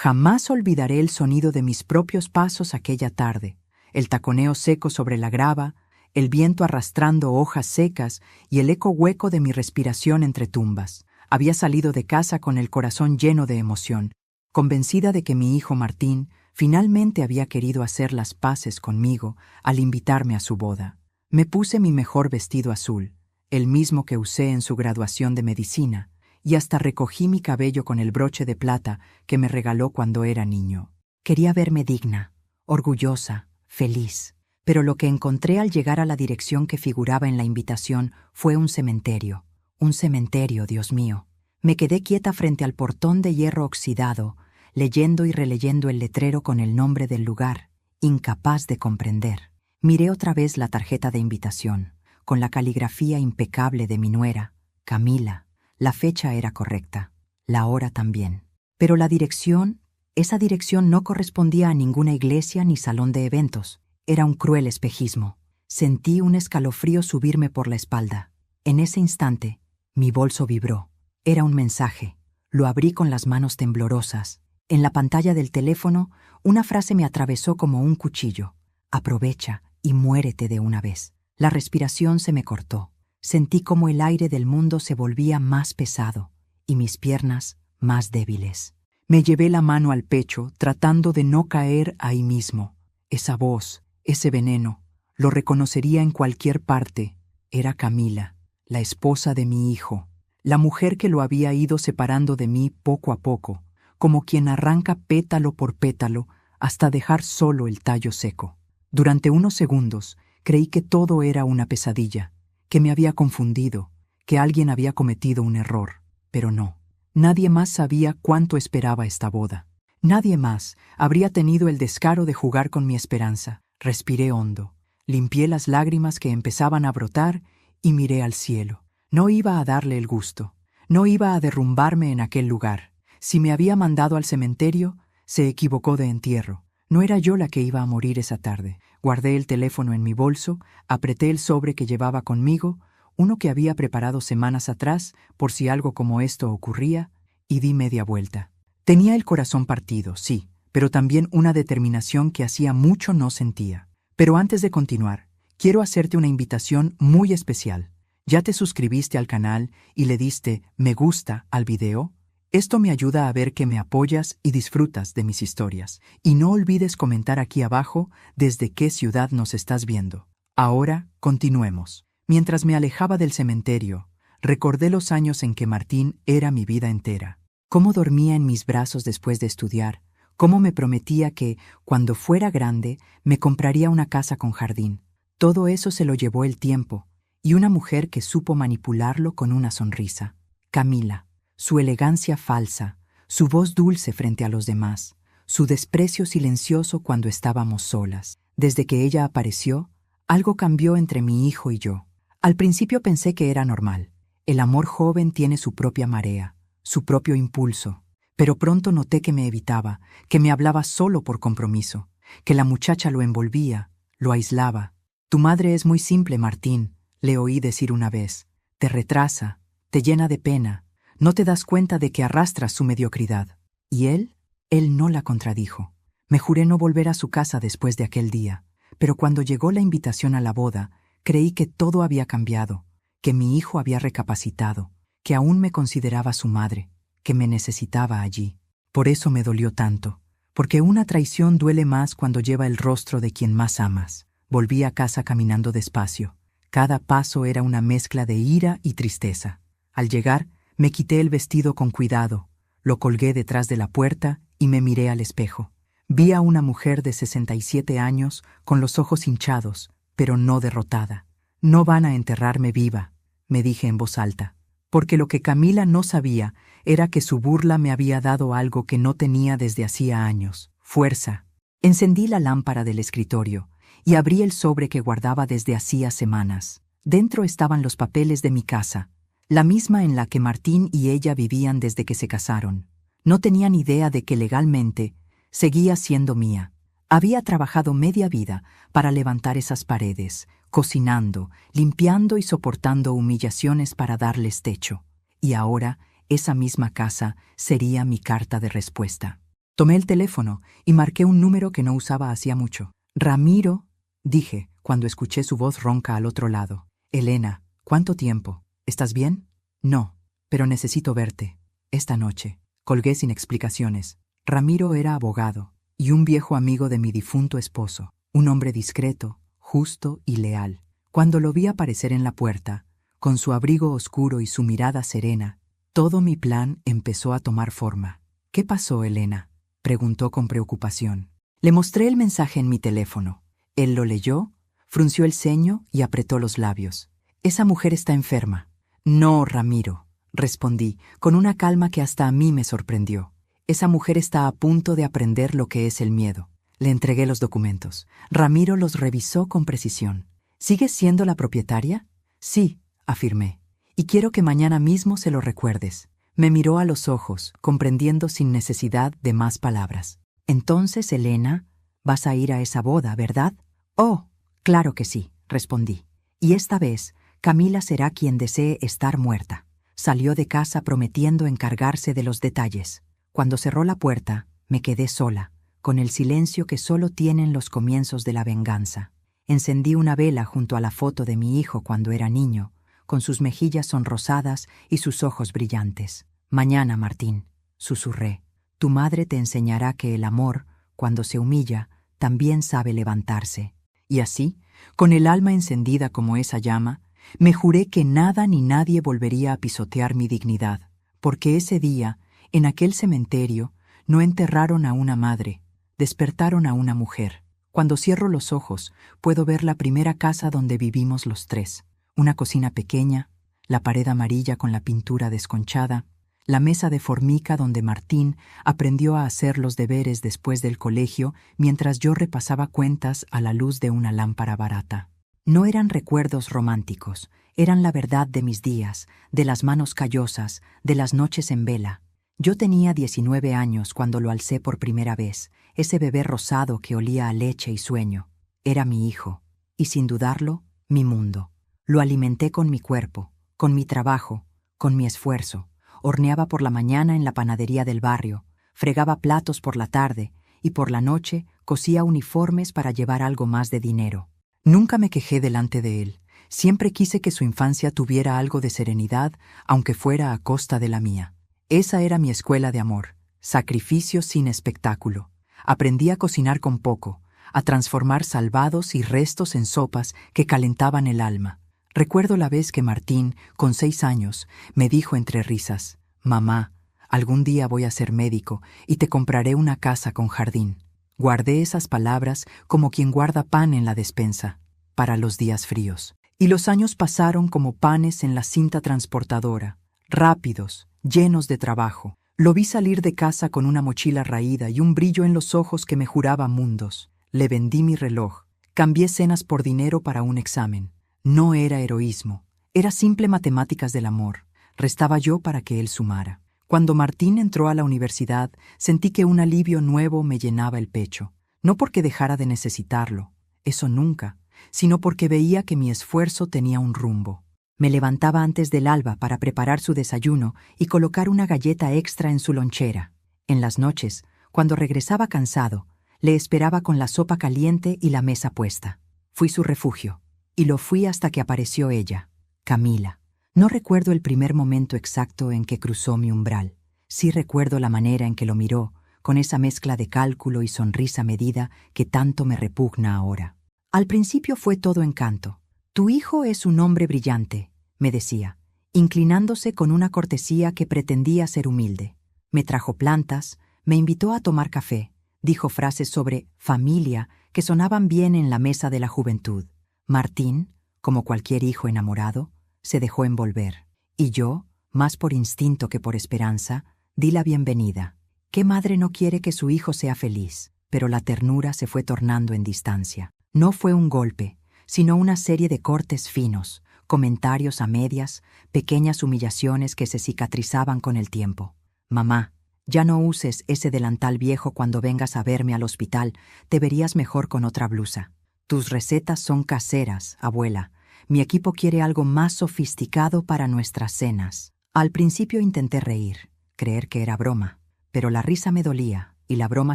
Jamás olvidaré el sonido de mis propios pasos aquella tarde, el taconeo seco sobre la grava, el viento arrastrando hojas secas y el eco hueco de mi respiración entre tumbas. Había salido de casa con el corazón lleno de emoción, convencida de que mi hijo Martín finalmente había querido hacer las paces conmigo al invitarme a su boda. Me puse mi mejor vestido azul, el mismo que usé en su graduación de medicina, y hasta recogí mi cabello con el broche de plata que me regaló cuando era niño. Quería verme digna, orgullosa, feliz, pero lo que encontré al llegar a la dirección que figuraba en la invitación fue un cementerio. Un cementerio, Dios mío. Me quedé quieta frente al portón de hierro oxidado, leyendo y releyendo el letrero con el nombre del lugar, incapaz de comprender. Miré otra vez la tarjeta de invitación, con la caligrafía impecable de mi nuera, Camila. La fecha era correcta, la hora también. Pero la dirección, esa dirección no correspondía a ninguna iglesia ni salón de eventos. Era un cruel espejismo. Sentí un escalofrío subirme por la espalda. En ese instante, mi bolso vibró. Era un mensaje. Lo abrí con las manos temblorosas. En la pantalla del teléfono, una frase me atravesó como un cuchillo. Aprovecha y muérete de una vez. La respiración se me cortó. Sentí como el aire del mundo se volvía más pesado y mis piernas más débiles. Me llevé la mano al pecho, tratando de no caer ahí mismo. Esa voz, ese veneno, lo reconocería en cualquier parte. Era Camila, la esposa de mi hijo, la mujer que lo había ido separando de mí poco a poco, como quien arranca pétalo por pétalo hasta dejar solo el tallo seco. Durante unos segundos creí que todo era una pesadilla, que me había confundido, que alguien había cometido un error, pero no. Nadie más sabía cuánto esperaba esta boda. Nadie más habría tenido el descaro de jugar con mi esperanza. Respiré hondo, limpié las lágrimas que empezaban a brotar y miré al cielo. No iba a darle el gusto, no iba a derrumbarme en aquel lugar. Si me había mandado al cementerio, se equivocó de entierro. No era yo la que iba a morir esa tarde. Guardé el teléfono en mi bolso, apreté el sobre que llevaba conmigo, uno que había preparado semanas atrás por si algo como esto ocurría, y di media vuelta. Tenía el corazón partido, sí, pero también una determinación que hacía mucho no sentía. Pero antes de continuar, quiero hacerte una invitación muy especial. ¿Ya te suscribiste al canal y le diste me gusta al video? Esto me ayuda a ver que me apoyas y disfrutas de mis historias. Y no olvides comentar aquí abajo desde qué ciudad nos estás viendo. Ahora, continuemos. Mientras me alejaba del cementerio, recordé los años en que Martín era mi vida entera. Cómo dormía en mis brazos después de estudiar, cómo me prometía que, cuando fuera grande, me compraría una casa con jardín. Todo eso se lo llevó el tiempo, y una mujer que supo manipularlo con una sonrisa. Camila. Su elegancia falsa, su voz dulce frente a los demás, su desprecio silencioso cuando estábamos solas. Desde que ella apareció, algo cambió entre mi hijo y yo. Al principio pensé que era normal. El amor joven tiene su propia marea, su propio impulso. Pero pronto noté que me evitaba, que me hablaba solo por compromiso, que la muchacha lo envolvía, lo aislaba. Tu madre es muy simple, Martín, le oí decir una vez. Te retrasa, te llena de pena. No te das cuenta de que arrastras su mediocridad. ¿Y él? Él no la contradijo. Me juré no volver a su casa después de aquel día, pero cuando llegó la invitación a la boda, creí que todo había cambiado, que mi hijo había recapacitado, que aún me consideraba su madre, que me necesitaba allí. Por eso me dolió tanto, porque una traición duele más cuando lleva el rostro de quien más amas. Volví a casa caminando despacio. Cada paso era una mezcla de ira y tristeza. Al llegar, me quité el vestido con cuidado, lo colgué detrás de la puerta y me miré al espejo. Vi a una mujer de 67 años con los ojos hinchados, pero no derrotada. No van a enterrarme viva, me dije en voz alta, porque lo que Camila no sabía era que su burla me había dado algo que no tenía desde hacía años: fuerza. Encendí la lámpara del escritorio y abrí el sobre que guardaba desde hacía semanas. Dentro estaban los papeles de mi casa, la misma en la que Martín y ella vivían desde que se casaron. No tenían idea de que legalmente seguía siendo mía. Había trabajado media vida para levantar esas paredes, cocinando, limpiando y soportando humillaciones para darles techo. Y ahora, esa misma casa sería mi carta de respuesta. Tomé el teléfono y marqué un número que no usaba hacía mucho. Ramiro, dije, cuando escuché su voz ronca al otro lado. Elena, ¿cuánto tiempo? ¿Estás bien? No, pero necesito verte. Esta noche. Colgué sin explicaciones. Ramiro era abogado y un viejo amigo de mi difunto esposo, un hombre discreto, justo y leal. Cuando lo vi aparecer en la puerta, con su abrigo oscuro y su mirada serena, todo mi plan empezó a tomar forma. ¿Qué pasó, Elena?, preguntó con preocupación. Le mostré el mensaje en mi teléfono. Él lo leyó, frunció el ceño y apretó los labios. Esa mujer está enferma. No, Ramiro, respondí, con una calma que hasta a mí me sorprendió. Esa mujer está a punto de aprender lo que es el miedo. Le entregué los documentos. Ramiro los revisó con precisión. ¿Sigues siendo la propietaria? Sí, afirmé. Y quiero que mañana mismo se lo recuerdes. Me miró a los ojos, comprendiendo sin necesidad de más palabras. Entonces, Elena, vas a ir a esa boda, ¿verdad? Oh, claro que sí, respondí. Y esta vez, Camila será quien desee estar muerta. Salió de casa prometiendo encargarse de los detalles. Cuando cerró la puerta, me quedé sola, con el silencio que solo tienen los comienzos de la venganza. Encendí una vela junto a la foto de mi hijo cuando era niño, con sus mejillas sonrosadas y sus ojos brillantes. Mañana, Martín, susurré, tu madre te enseñará que el amor, cuando se humilla, también sabe levantarse. Y así, con el alma encendida como esa llama, me juré que nada ni nadie volvería a pisotear mi dignidad, porque ese día, en aquel cementerio, no enterraron a una madre, despertaron a una mujer. Cuando cierro los ojos, puedo ver la primera casa donde vivimos los tres. Una cocina pequeña, la pared amarilla con la pintura desconchada, la mesa de formica donde Martín aprendió a hacer los deberes después del colegio mientras yo repasaba cuentas a la luz de una lámpara barata. No eran recuerdos románticos, eran la verdad de mis días, de las manos callosas, de las noches en vela. Yo tenía 19 años cuando lo alcé por primera vez, ese bebé rosado que olía a leche y sueño. Era mi hijo, y sin dudarlo, mi mundo. Lo alimenté con mi cuerpo, con mi trabajo, con mi esfuerzo. Horneaba por la mañana en la panadería del barrio, fregaba platos por la tarde y por la noche cosía uniformes para llevar algo más de dinero. Nunca me quejé delante de él. Siempre quise que su infancia tuviera algo de serenidad, aunque fuera a costa de la mía. Esa era mi escuela de amor, sacrificio sin espectáculo. Aprendí a cocinar con poco, a transformar salvados y restos en sopas que calentaban el alma. Recuerdo la vez que Martín, con 6 años, me dijo entre risas, «Mamá, algún día voy a ser médico y te compraré una casa con jardín». Guardé esas palabras como quien guarda pan en la despensa, para los días fríos. Y los años pasaron como panes en la cinta transportadora, rápidos, llenos de trabajo. Lo vi salir de casa con una mochila raída y un brillo en los ojos que me juraba mundos. Le vendí mi reloj, cambié cenas por dinero para un examen. No era heroísmo, era simple matemáticas del amor. Restaba yo para que él sumara. Cuando Martín entró a la universidad, sentí que un alivio nuevo me llenaba el pecho. No porque dejara de necesitarlo, eso nunca, sino porque veía que mi esfuerzo tenía un rumbo. Me levantaba antes del alba para preparar su desayuno y colocar una galleta extra en su lonchera. En las noches, cuando regresaba cansado, le esperaba con la sopa caliente y la mesa puesta. Fui su refugio. Y lo fui hasta que apareció ella, Camila. No recuerdo el primer momento exacto en que cruzó mi umbral. Sí recuerdo la manera en que lo miró, con esa mezcla de cálculo y sonrisa medida que tanto me repugna ahora. Al principio fue todo encanto. «Tu hijo es un hombre brillante», me decía, inclinándose con una cortesía que pretendía ser humilde. Me trajo plantas, me invitó a tomar café, dijo frases sobre familia que sonaban bien en la mesa de la juventud. Martín, como cualquier hijo enamorado, se dejó envolver. Y yo, más por instinto que por esperanza, di la bienvenida. ¿Qué madre no quiere que su hijo sea feliz? Pero la ternura se fue tornando en distancia. No fue un golpe, sino una serie de cortes finos, comentarios a medias, pequeñas humillaciones que se cicatrizaban con el tiempo. «Mamá, ya no uses ese delantal viejo cuando vengas a verme al hospital, te verías mejor con otra blusa. Tus recetas son caseras, abuela. Mi equipo quiere algo más sofisticado para nuestras cenas». Al principio intenté reír, creer que era broma, pero la risa me dolía, y la broma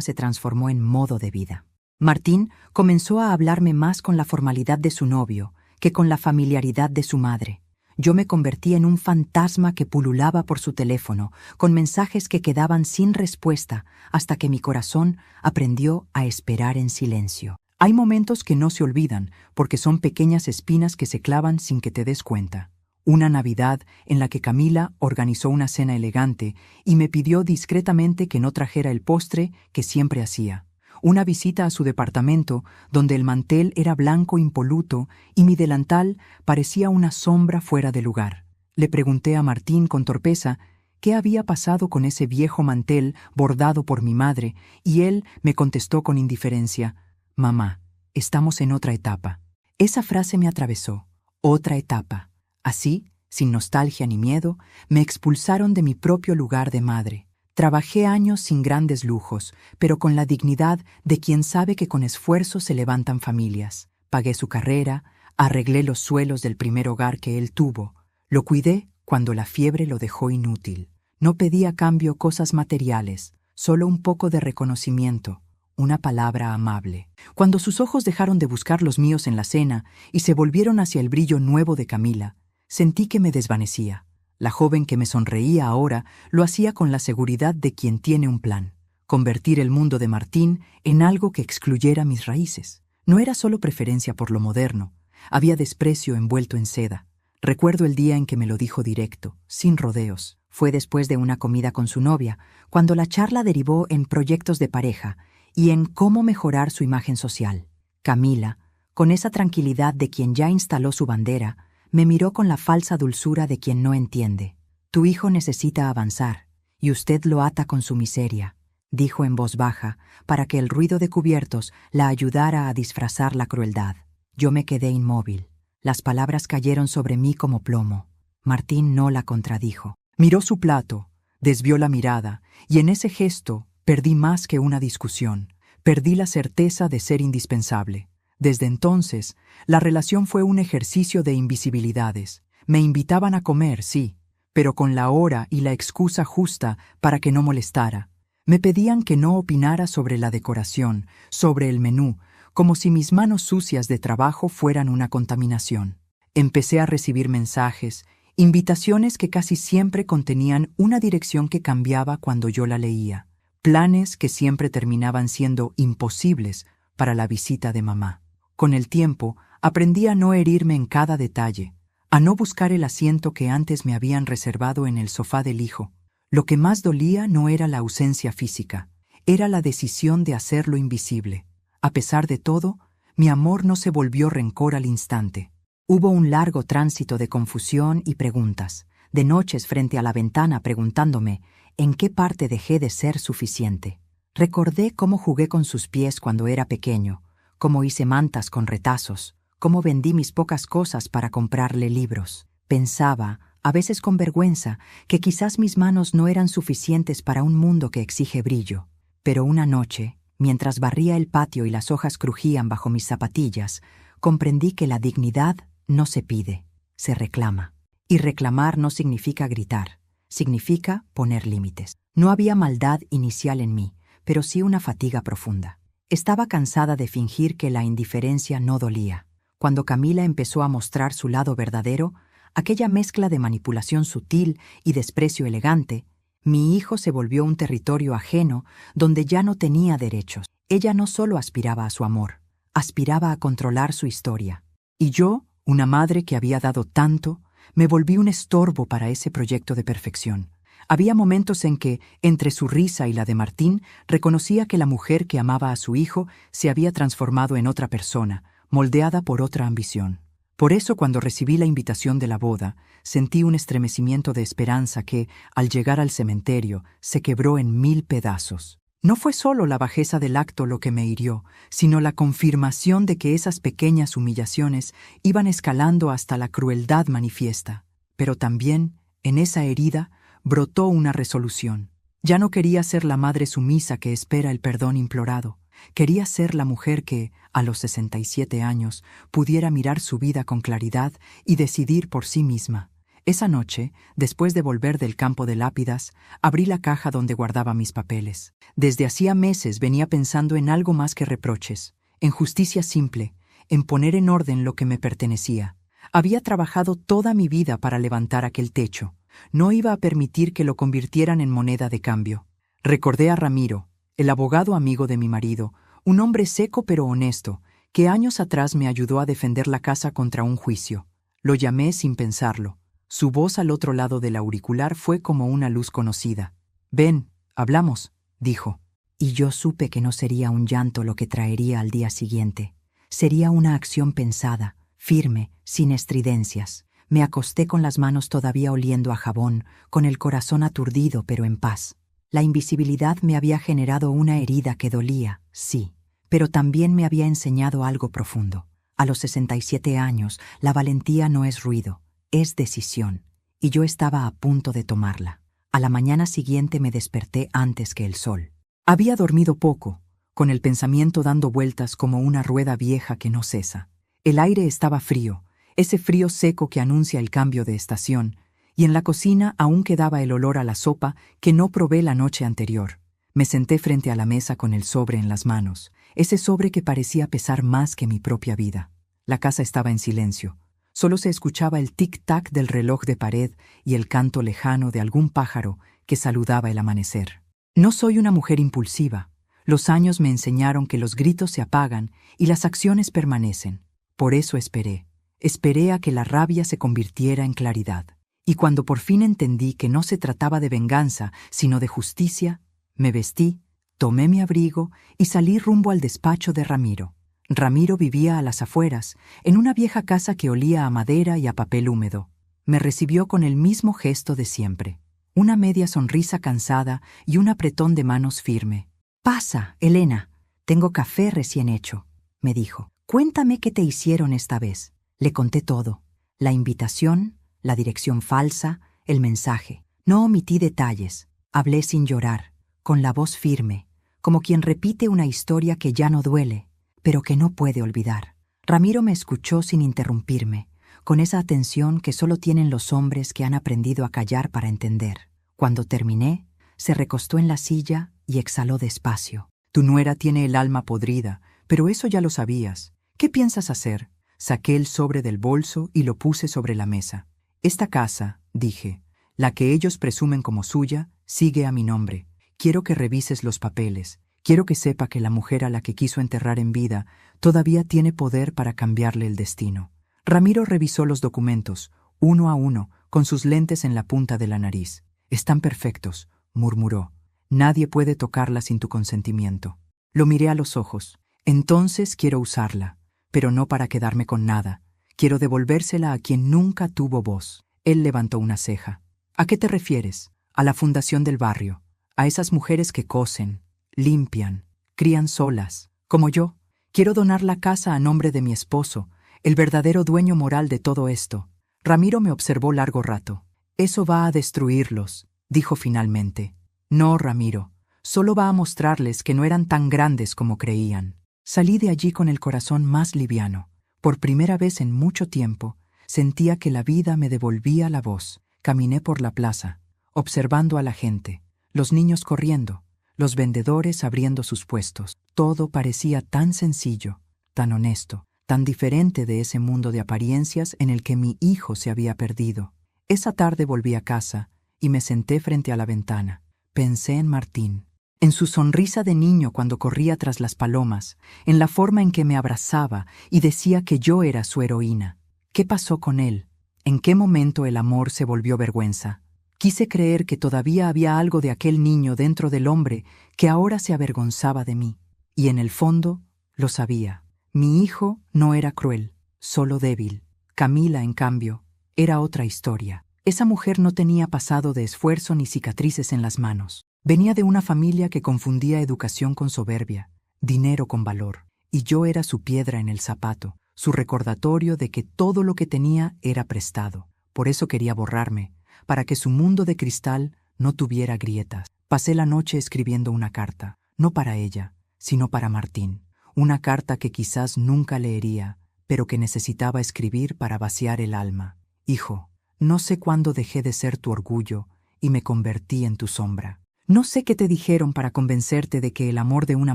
se transformó en modo de vida. Martín comenzó a hablarme más con la formalidad de su novio que con la familiaridad de su madre. Yo me convertí en un fantasma que pululaba por su teléfono, con mensajes que quedaban sin respuesta, hasta que mi corazón aprendió a esperar en silencio. Hay momentos que no se olvidan, porque son pequeñas espinas que se clavan sin que te des cuenta. Una Navidad en la que Camila organizó una cena elegante y me pidió discretamente que no trajera el postre que siempre hacía. Una visita a su departamento, donde el mantel era blanco impoluto y mi delantal parecía una sombra fuera de lugar. Le pregunté a Martín con torpeza qué había pasado con ese viejo mantel bordado por mi madre, y él me contestó con indiferencia: «Mamá, estamos en otra etapa». Esa frase me atravesó. Otra etapa. Así, sin nostalgia ni miedo, me expulsaron de mi propio lugar de madre. Trabajé años sin grandes lujos, pero con la dignidad de quien sabe que con esfuerzo se levantan familias. Pagué su carrera, arreglé los suelos del primer hogar que él tuvo, lo cuidé cuando la fiebre lo dejó inútil. No pedí a cambio cosas materiales, solo un poco de reconocimiento, una palabra amable. Cuando sus ojos dejaron de buscar los míos en la cena y se volvieron hacia el brillo nuevo de Camila, sentí que me desvanecía. La joven que me sonreía ahora lo hacía con la seguridad de quien tiene un plan: convertir el mundo de Martín en algo que excluyera mis raíces. No era solo preferencia por lo moderno, había desprecio envuelto en seda. Recuerdo el día en que me lo dijo directo, sin rodeos. Fue después de una comida con su novia, cuando la charla derivó en proyectos de pareja y en cómo mejorar su imagen social. Camila, con esa tranquilidad de quien ya instaló su bandera, me miró con la falsa dulzura de quien no entiende. «Tu hijo necesita avanzar, y usted lo ata con su miseria», dijo en voz baja, para que el ruido de cubiertos la ayudara a disfrazar la crueldad. Yo me quedé inmóvil. Las palabras cayeron sobre mí como plomo. Martín no la contradijo. Miró su plato, desvió la mirada, y en ese gesto perdí más que una discusión. Perdí la certeza de ser indispensable. Desde entonces, la relación fue un ejercicio de invisibilidades. Me invitaban a comer, sí, pero con la hora y la excusa justa para que no molestara. Me pedían que no opinara sobre la decoración, sobre el menú, como si mis manos sucias de trabajo fueran una contaminación. Empecé a recibir mensajes, invitaciones que casi siempre contenían una dirección que cambiaba cuando yo la leía, planes que siempre terminaban siendo imposibles para la visita de mamá. Con el tiempo, aprendí a no herirme en cada detalle, a no buscar el asiento que antes me habían reservado en el sofá del hijo. Lo que más dolía no era la ausencia física, era la decisión de hacerlo invisible. A pesar de todo, mi amor no se volvió rencor al instante. Hubo un largo tránsito de confusión y preguntas, de noches frente a la ventana preguntándome en qué parte dejé de ser suficiente. Recordé cómo jugué con sus pies cuando era pequeño, cómo hice mantas con retazos, cómo vendí mis pocas cosas para comprarle libros. Pensaba, a veces con vergüenza, que quizás mis manos no eran suficientes para un mundo que exige brillo. Pero una noche, mientras barría el patio y las hojas crujían bajo mis zapatillas, comprendí que la dignidad no se pide, se reclama. Y reclamar no significa gritar, significa poner límites. No había maldad inicial en mí, pero sí una fatiga profunda. Estaba cansada de fingir que la indiferencia no dolía. Cuando Camila empezó a mostrar su lado verdadero, aquella mezcla de manipulación sutil y desprecio elegante, mi hijo se volvió un territorio ajeno donde ya no tenía derechos. Ella no solo aspiraba a su amor, aspiraba a controlar su historia. Y yo, una madre que había dado tanto, me volví un estorbo para ese proyecto de perfección. Había momentos en que, entre su risa y la de Martín, reconocía que la mujer que amaba a su hijo se había transformado en otra persona, moldeada por otra ambición. Por eso, cuando recibí la invitación de la boda, sentí un estremecimiento de esperanza que, al llegar al cementerio, se quebró en 1000 pedazos. No fue solo la bajeza del acto lo que me hirió, sino la confirmación de que esas pequeñas humillaciones iban escalando hasta la crueldad manifiesta. Pero también, en esa herida, brotó una resolución. Ya no quería ser la madre sumisa que espera el perdón implorado. Quería ser la mujer que, a los 67 años, pudiera mirar su vida con claridad y decidir por sí misma. Esa noche, después de volver del campo de lápidas, abrí la caja donde guardaba mis papeles. Desde hacía meses venía pensando en algo más que reproches, en justicia simple, en poner en orden lo que me pertenecía. Había trabajado toda mi vida para levantar aquel techo. No iba a permitir que lo convirtieran en moneda de cambio. Recordé a Ramiro, el abogado amigo de mi marido, un hombre seco pero honesto, que años atrás me ayudó a defender la casa contra un juicio. Lo llamé sin pensarlo. Su voz al otro lado del auricular fue como una luz conocida. «Ven, hablamos», dijo. Y yo supe que no sería un llanto lo que traería al día siguiente. Sería una acción pensada, firme, sin estridencias. Me acosté con las manos todavía oliendo a jabón, con el corazón aturdido pero en paz. La invisibilidad me había generado una herida que dolía, sí, pero también me había enseñado algo profundo. A los 67 años, la valentía no es ruido, es decisión, y yo estaba a punto de tomarla. A la mañana siguiente me desperté antes que el sol. Había dormido poco, con el pensamiento dando vueltas como una rueda vieja que no cesa. El aire estaba frío, ese frío seco que anuncia el cambio de estación, y en la cocina aún quedaba el olor a la sopa que no probé la noche anterior. Me senté frente a la mesa con el sobre en las manos, ese sobre que parecía pesar más que mi propia vida. La casa estaba en silencio. Solo se escuchaba el tic-tac del reloj de pared y el canto lejano de algún pájaro que saludaba el amanecer. No soy una mujer impulsiva. Los años me enseñaron que los gritos se apagan y las acciones permanecen. Por eso esperé. Esperé a que la rabia se convirtiera en claridad. Y cuando por fin entendí que no se trataba de venganza, sino de justicia, me vestí, tomé mi abrigo y salí rumbo al despacho de Ramiro. Ramiro vivía a las afueras, en una vieja casa que olía a madera y a papel húmedo. Me recibió con el mismo gesto de siempre, una media sonrisa cansada y un apretón de manos firme. «Pasa, Elena, tengo café recién hecho», me dijo. «Cuéntame qué te hicieron esta vez». Le conté todo, la invitación, la dirección falsa, el mensaje. No omití detalles, hablé sin llorar, con la voz firme, como quien repite una historia que ya no duele, pero que no puede olvidar. Ramiro me escuchó sin interrumpirme, con esa atención que solo tienen los hombres que han aprendido a callar para entender. Cuando terminé, se recostó en la silla y exhaló despacio. «Tu nuera tiene el alma podrida, pero eso ya lo sabías. ¿Qué piensas hacer?» Saqué el sobre del bolso y lo puse sobre la mesa. «Esta casa», dije, «la que ellos presumen como suya, sigue a mi nombre. Quiero que revises los papeles. Quiero que sepa que la mujer a la que quiso enterrar en vida todavía tiene poder para cambiarle el destino». Ramiro revisó los documentos, uno a uno, con sus lentes en la punta de la nariz. «Están perfectos», murmuró. «Nadie puede tocarla sin tu consentimiento». Lo miré a los ojos. «Entonces quiero usarla, pero no para quedarme con nada. Quiero devolvérsela a quien nunca tuvo voz». Él levantó una ceja. «¿A qué te refieres?» «A la fundación del barrio, a esas mujeres que cosen, limpian, crían solas, como yo. Quiero donar la casa a nombre de mi esposo, el verdadero dueño moral de todo esto». Ramiro me observó largo rato. «Eso va a destruirlos», dijo finalmente. «No, Ramiro, solo va a mostrarles que no eran tan grandes como creían». Salí de allí con el corazón más liviano. Por primera vez en mucho tiempo, sentía que la vida me devolvía la voz. Caminé por la plaza, observando a la gente, los niños corriendo, los vendedores abriendo sus puestos. Todo parecía tan sencillo, tan honesto, tan diferente de ese mundo de apariencias en el que mi hijo se había perdido. Esa tarde volví a casa y me senté frente a la ventana. Pensé en Martín, en su sonrisa de niño cuando corría tras las palomas, en la forma en que me abrazaba y decía que yo era su heroína. ¿Qué pasó con él? ¿En qué momento el amor se volvió vergüenza? Quise creer que todavía había algo de aquel niño dentro del hombre que ahora se avergonzaba de mí. Y en el fondo, lo sabía. Mi hijo no era cruel, solo débil. Camila, en cambio, era otra historia. Esa mujer no tenía pasado de esfuerzo ni cicatrices en las manos. Venía de una familia que confundía educación con soberbia, dinero con valor, y yo era su piedra en el zapato, su recordatorio de que todo lo que tenía era prestado. Por eso quería borrarme, para que su mundo de cristal no tuviera grietas. Pasé la noche escribiendo una carta, no para ella, sino para Martín. Una carta que quizás nunca leería, pero que necesitaba escribir para vaciar el alma. «Hijo, No sé cuándo dejé de ser tu orgullo y me convertí en tu sombra. No sé qué te dijeron para convencerte de que el amor de una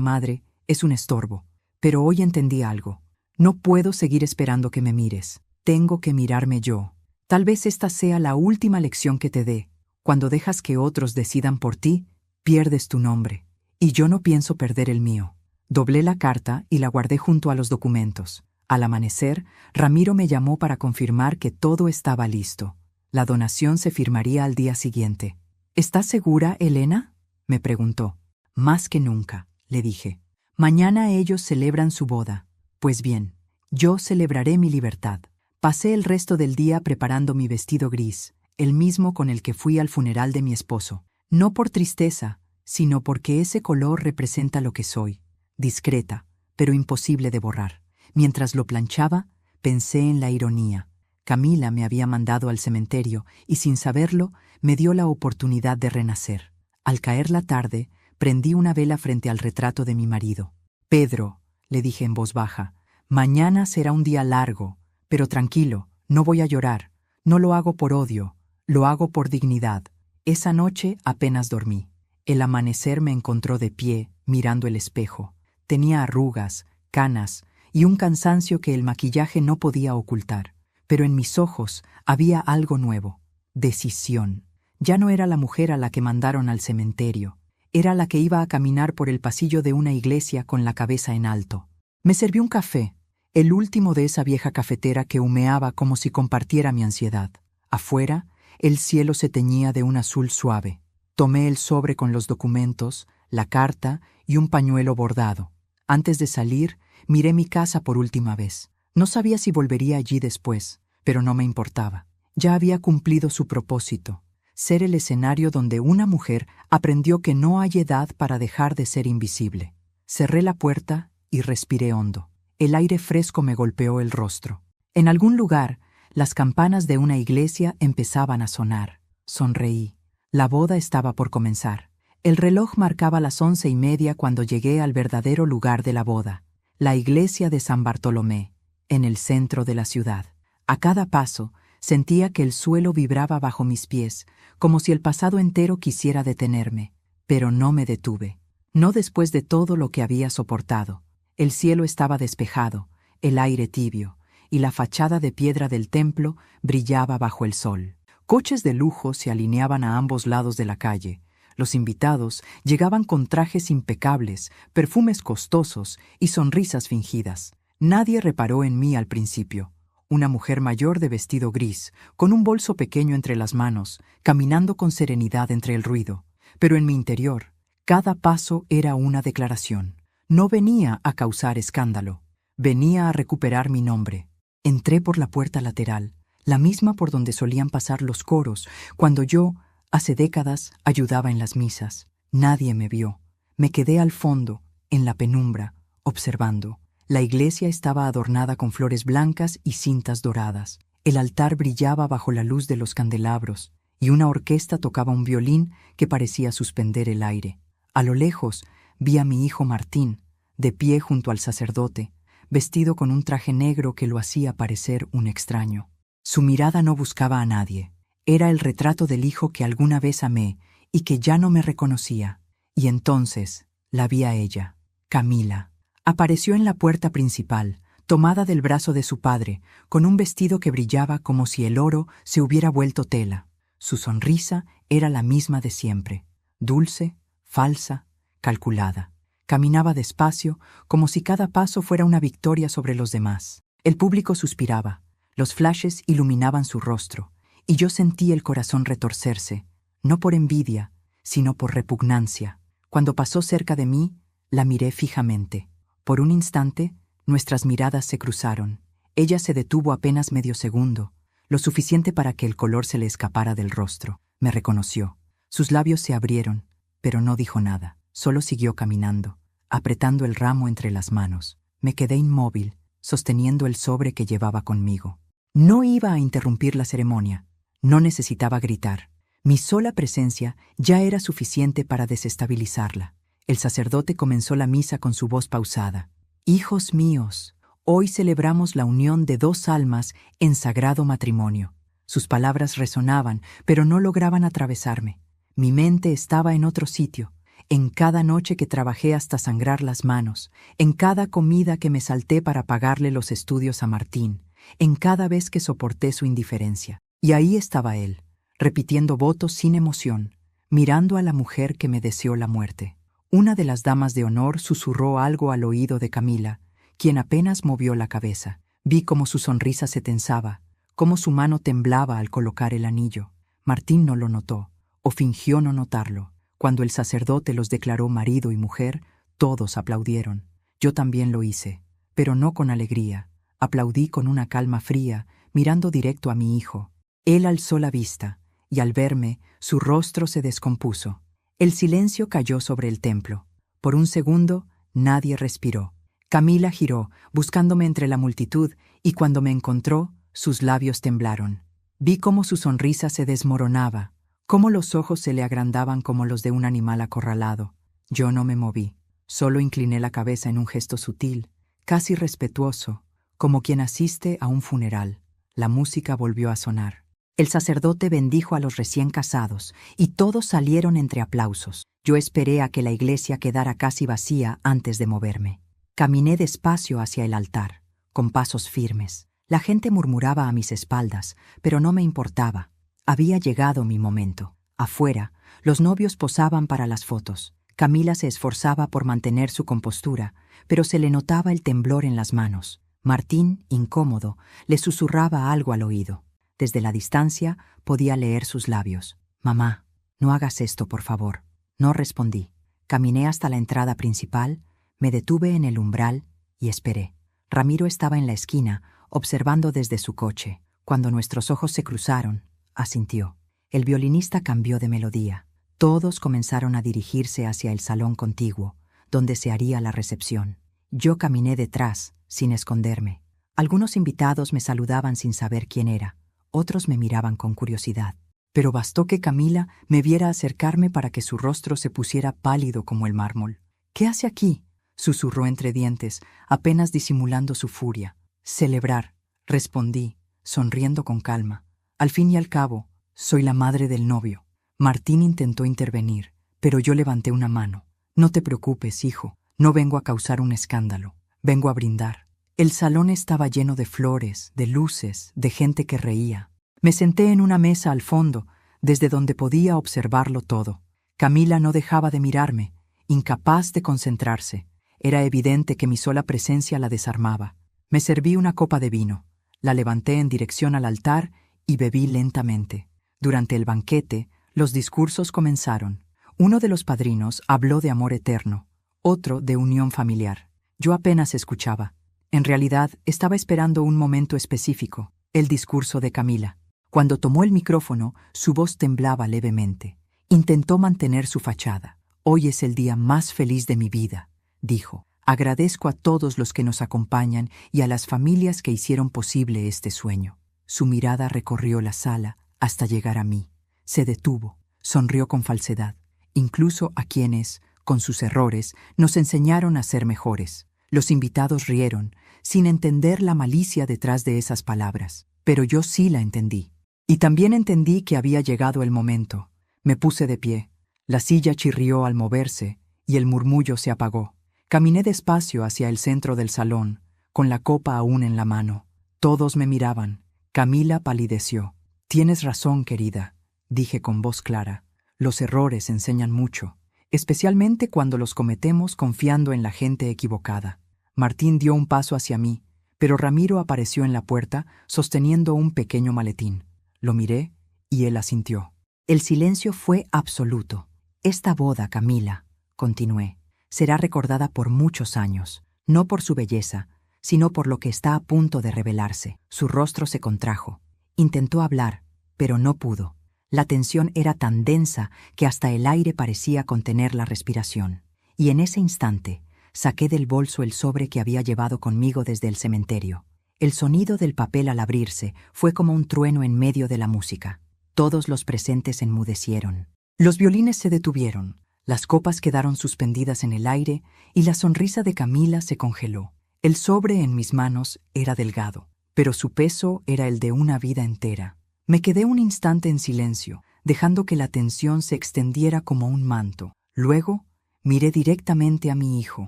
madre es un estorbo, pero hoy entendí algo. No puedo seguir esperando que me mires. Tengo que mirarme yo. Tal vez esta sea la última lección que te dé. Cuando dejas que otros decidan por ti, pierdes tu nombre. Y yo no pienso perder el mío. Doblé la carta y la guardé junto a los documentos. Al amanecer, Ramiro me llamó para confirmar que todo estaba listo. La donación se firmaría al día siguiente. ¿Estás segura, Elena?, me preguntó. Más que nunca, le dije. Mañana ellos celebran su boda. Pues bien, yo celebraré mi libertad. Pasé el resto del día preparando mi vestido gris, el mismo con el que fui al funeral de mi esposo. No por tristeza, sino porque ese color representa lo que soy. Discreta, pero imposible de borrar. Mientras lo planchaba, pensé en la ironía. Camila me había mandado al cementerio y, sin saberlo, me dio la oportunidad de renacer. Al caer la tarde, prendí una vela frente al retrato de mi marido. Pedro, le dije en voz baja, mañana será un día largo, pero tranquilo, no voy a llorar. No lo hago por odio, lo hago por dignidad. Esa noche apenas dormí. El amanecer me encontró de pie, mirando el espejo. Tenía arrugas, canas y un cansancio que el maquillaje no podía ocultar. Pero en mis ojos había algo nuevo: decisión. Ya no era la mujer a la que mandaron al cementerio. Era la que iba a caminar por el pasillo de una iglesia con la cabeza en alto. Me serví un café, el último de esa vieja cafetera que humeaba como si compartiera mi ansiedad. Afuera, el cielo se teñía de un azul suave. Tomé el sobre con los documentos, la carta y un pañuelo bordado. Antes de salir, miré mi casa por última vez. No sabía si volvería allí después, pero no me importaba. Ya había cumplido su propósito: ser el escenario donde una mujer aprendió que no hay edad para dejar de ser invisible. Cerré la puerta y respiré hondo. El aire fresco me golpeó el rostro. En algún lugar, las campanas de una iglesia empezaban a sonar. Sonreí. La boda estaba por comenzar. El reloj marcaba las 11:30 cuando llegué al verdadero lugar de la boda, la iglesia de San Bartolomé, en el centro de la ciudad. A cada paso, sentía que el suelo vibraba bajo mis pies, como si el pasado entero quisiera detenerme. Pero no me detuve. No después de todo lo que había soportado. El cielo estaba despejado, el aire tibio, y la fachada de piedra del templo brillaba bajo el sol. Coches de lujo se alineaban a ambos lados de la calle. Los invitados llegaban con trajes impecables, perfumes costosos y sonrisas fingidas. Nadie reparó en mí al principio. Una mujer mayor de vestido gris, con un bolso pequeño entre las manos, caminando con serenidad entre el ruido. Pero en mi interior, cada paso era una declaración. No venía a causar escándalo. Venía a recuperar mi nombre. Entré por la puerta lateral, la misma por donde solían pasar los coros, cuando yo, hace décadas, ayudaba en las misas. Nadie me vio. Me quedé al fondo, en la penumbra, observando. La iglesia estaba adornada con flores blancas y cintas doradas. El altar brillaba bajo la luz de los candelabros, y una orquesta tocaba un violín que parecía suspender el aire. A lo lejos vi a mi hijo Martín, de pie junto al sacerdote, vestido con un traje negro que lo hacía parecer un extraño. Su mirada no buscaba a nadie. Era el retrato del hijo que alguna vez amé y que ya no me reconocía. Y entonces la vi a ella, Camila. Apareció en la puerta principal, tomada del brazo de su padre, con un vestido que brillaba como si el oro se hubiera vuelto tela. Su sonrisa era la misma de siempre, dulce, falsa, calculada. Caminaba despacio, como si cada paso fuera una victoria sobre los demás. El público suspiraba, los flashes iluminaban su rostro, y yo sentí el corazón retorcerse, no por envidia, sino por repugnancia. Cuando pasó cerca de mí, la miré fijamente. Por un instante, nuestras miradas se cruzaron. Ella se detuvo apenas medio segundo, lo suficiente para que el color se le escapara del rostro. Me reconoció. Sus labios se abrieron, pero no dijo nada. Solo siguió caminando, apretando el ramo entre las manos. Me quedé inmóvil, sosteniendo el sobre que llevaba conmigo. No iba a interrumpir la ceremonia. No necesitaba gritar. Mi sola presencia ya era suficiente para desestabilizarla. El sacerdote comenzó la misa con su voz pausada. Hijos míos, hoy celebramos la unión de dos almas en sagrado matrimonio. Sus palabras resonaban, pero no lograban atravesarme. Mi mente estaba en otro sitio, en cada noche que trabajé hasta sangrar las manos, en cada comida que me salté para pagarle los estudios a Martín, en cada vez que soporté su indiferencia. Y ahí estaba él, repitiendo votos sin emoción, mirando a la mujer que me deseó la muerte. Una de las damas de honor susurró algo al oído de Camila, quien apenas movió la cabeza. Vi cómo su sonrisa se tensaba, cómo su mano temblaba al colocar el anillo. Martín no lo notó, o fingió no notarlo. Cuando el sacerdote los declaró marido y mujer, todos aplaudieron. Yo también lo hice, pero no con alegría. Aplaudí con una calma fría, mirando directo a mi hijo. Él alzó la vista, y al verme, su rostro se descompuso. El silencio cayó sobre el templo. Por un segundo, nadie respiró. Camila giró, buscándome entre la multitud, y cuando me encontró, sus labios temblaron. Vi cómo su sonrisa se desmoronaba, cómo los ojos se le agrandaban como los de un animal acorralado. Yo no me moví, solo incliné la cabeza en un gesto sutil, casi respetuoso, como quien asiste a un funeral. La música volvió a sonar. El sacerdote bendijo a los recién casados, y todos salieron entre aplausos. Yo esperé a que la iglesia quedara casi vacía antes de moverme. Caminé despacio hacia el altar, con pasos firmes. La gente murmuraba a mis espaldas, pero no me importaba. Había llegado mi momento. Afuera, los novios posaban para las fotos. Camila se esforzaba por mantener su compostura, pero se le notaba el temblor en las manos. Martín, incómodo, le susurraba algo al oído. Desde la distancia podía leer sus labios. «Mamá, no hagas esto, por favor». No respondí. Caminé hasta la entrada principal, me detuve en el umbral y esperé. Ramiro estaba en la esquina, observando desde su coche. Cuando nuestros ojos se cruzaron, asintió. El violinista cambió de melodía. Todos comenzaron a dirigirse hacia el salón contiguo, donde se haría la recepción. Yo caminé detrás, sin esconderme. Algunos invitados me saludaban sin saber quién era. Otros me miraban con curiosidad. Pero bastó que Camila me viera acercarme para que su rostro se pusiera pálido como el mármol. «¿Qué hace aquí?», susurró entre dientes, apenas disimulando su furia. «Celebrar», respondí, sonriendo con calma. «Al fin y al cabo, soy la madre del novio». Martín intentó intervenir, pero yo levanté una mano. «No te preocupes, hijo, no vengo a causar un escándalo, vengo a brindar». El salón estaba lleno de flores, de luces, de gente que reía. Me senté en una mesa al fondo, desde donde podía observarlo todo. Camila no dejaba de mirarme, incapaz de concentrarse. Era evidente que mi sola presencia la desarmaba. Me serví una copa de vino, la levanté en dirección al altar y bebí lentamente. Durante el banquete, los discursos comenzaron. Uno de los padrinos habló de amor eterno, otro de unión familiar. Yo apenas escuchaba. En realidad, estaba esperando un momento específico, el discurso de Camila. Cuando tomó el micrófono, su voz temblaba levemente. Intentó mantener su fachada. «Hoy es el día más feliz de mi vida», dijo. «Agradezco a todos los que nos acompañan y a las familias que hicieron posible este sueño». Su mirada recorrió la sala hasta llegar a mí. Se detuvo, sonrió con falsedad, incluso a quienes, con sus errores, nos enseñaron a ser mejores. Los invitados rieron, sin entender la malicia detrás de esas palabras. Pero yo sí la entendí. Y también entendí que había llegado el momento. Me puse de pie. La silla chirrió al moverse y el murmullo se apagó. Caminé despacio hacia el centro del salón, con la copa aún en la mano. Todos me miraban. Camila palideció. «Tienes razón, querida», dije con voz clara. «Los errores enseñan mucho, especialmente cuando los cometemos confiando en la gente equivocada». Martín dio un paso hacia mí, pero Ramiro apareció en la puerta sosteniendo un pequeño maletín. Lo miré y él asintió. El silencio fue absoluto. «Esta boda, Camila», continué, «será recordada por muchos años, no por su belleza, sino por lo que está a punto de revelarse». Su rostro se contrajo. Intentó hablar, pero no pudo. La tensión era tan densa que hasta el aire parecía contener la respiración. Y en ese instante, saqué del bolso el sobre que había llevado conmigo desde el cementerio. El sonido del papel al abrirse fue como un trueno en medio de la música. Todos los presentes enmudecieron. Los violines se detuvieron, las copas quedaron suspendidas en el aire y la sonrisa de Camila se congeló. El sobre en mis manos era delgado, pero su peso era el de una vida entera. Me quedé un instante en silencio, dejando que la tensión se extendiera como un manto. Luego, miré directamente a mi hijo.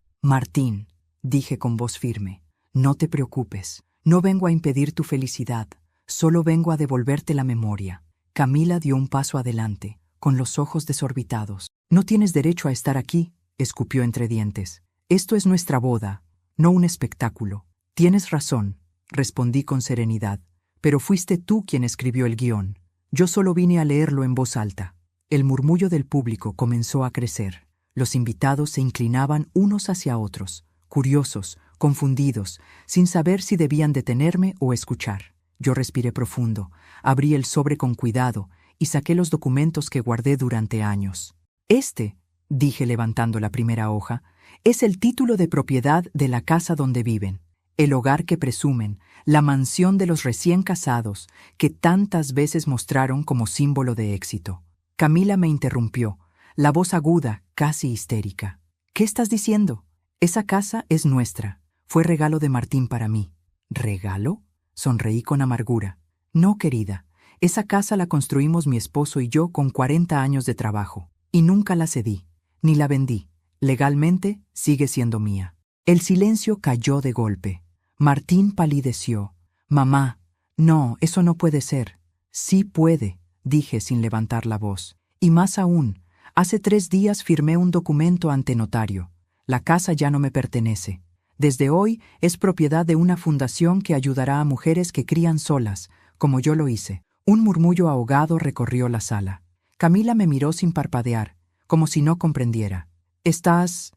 Martín, dije con voz firme, no te preocupes. No vengo a impedir tu felicidad, solo vengo a devolverte la memoria. Camila dio un paso adelante, con los ojos desorbitados. No tienes derecho a estar aquí, escupió entre dientes. Esto es nuestra boda, no un espectáculo. Tienes razón, respondí con serenidad, pero fuiste tú quien escribió el guión. Yo solo vine a leerlo en voz alta. El murmullo del público comenzó a crecer. Los invitados se inclinaban unos hacia otros, curiosos, confundidos, sin saber si debían detenerme o escuchar. Yo respiré profundo, abrí el sobre con cuidado y saqué los documentos que guardé durante años. Este, dije levantando la primera hoja, es el título de propiedad de la casa donde viven, el hogar que presumen, la mansión de los recién casados que tantas veces mostraron como símbolo de éxito. Camila me interrumpió, la voz aguda, casi histérica. ¿Qué estás diciendo? Esa casa es nuestra. Fue regalo de Martín para mí. ¿Regalo? Sonreí con amargura. No, querida. Esa casa la construimos mi esposo y yo con 40 años de trabajo. Y nunca la cedí, ni la vendí. Legalmente sigue siendo mía. El silencio cayó de golpe. Martín palideció. Mamá, no, eso no puede ser. Sí puede, dije sin levantar la voz. Y más aún, hace 3 días firmé un documento ante notario. La casa ya no me pertenece. Desde hoy es propiedad de una fundación que ayudará a mujeres que crían solas, como yo lo hice. Un murmullo ahogado recorrió la sala. Camila me miró sin parpadear, como si no comprendiera. ¿Estás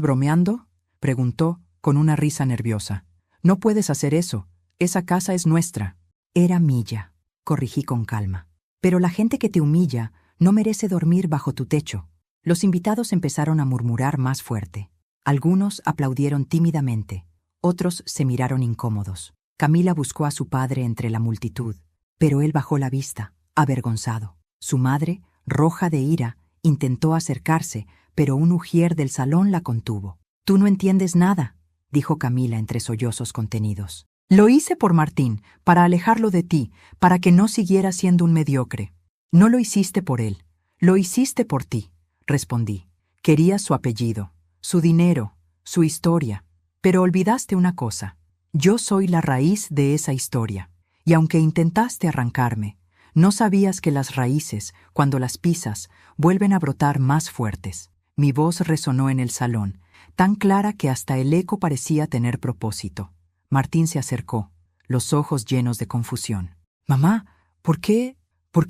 bromeando?, preguntó con una risa nerviosa. No puedes hacer eso. Esa casa es nuestra. Era mía, corrigí con calma. Pero la gente que te humilla no merece dormir bajo tu techo. Los invitados empezaron a murmurar más fuerte. Algunos aplaudieron tímidamente, otros se miraron incómodos. Camila buscó a su padre entre la multitud, pero él bajó la vista, avergonzado. Su madre, roja de ira, intentó acercarse, pero un ujier del salón la contuvo. «Tú no entiendes nada», dijo Camila entre sollozos contenidos. «Lo hice por Martín, para alejarlo de ti, para que no siguiera siendo un mediocre. No lo hiciste por él, lo hiciste por ti», respondí. «Querías su apellido, su dinero, su historia. Pero olvidaste una cosa. Yo soy la raíz de esa historia. Y aunque intentaste arrancarme, no sabías que las raíces, cuando las pisas, vuelven a brotar más fuertes». Mi voz resonó en el salón, tan clara que hasta el eco parecía tener propósito. Martín se acercó, los ojos llenos de confusión. «Mamá, ¿por qué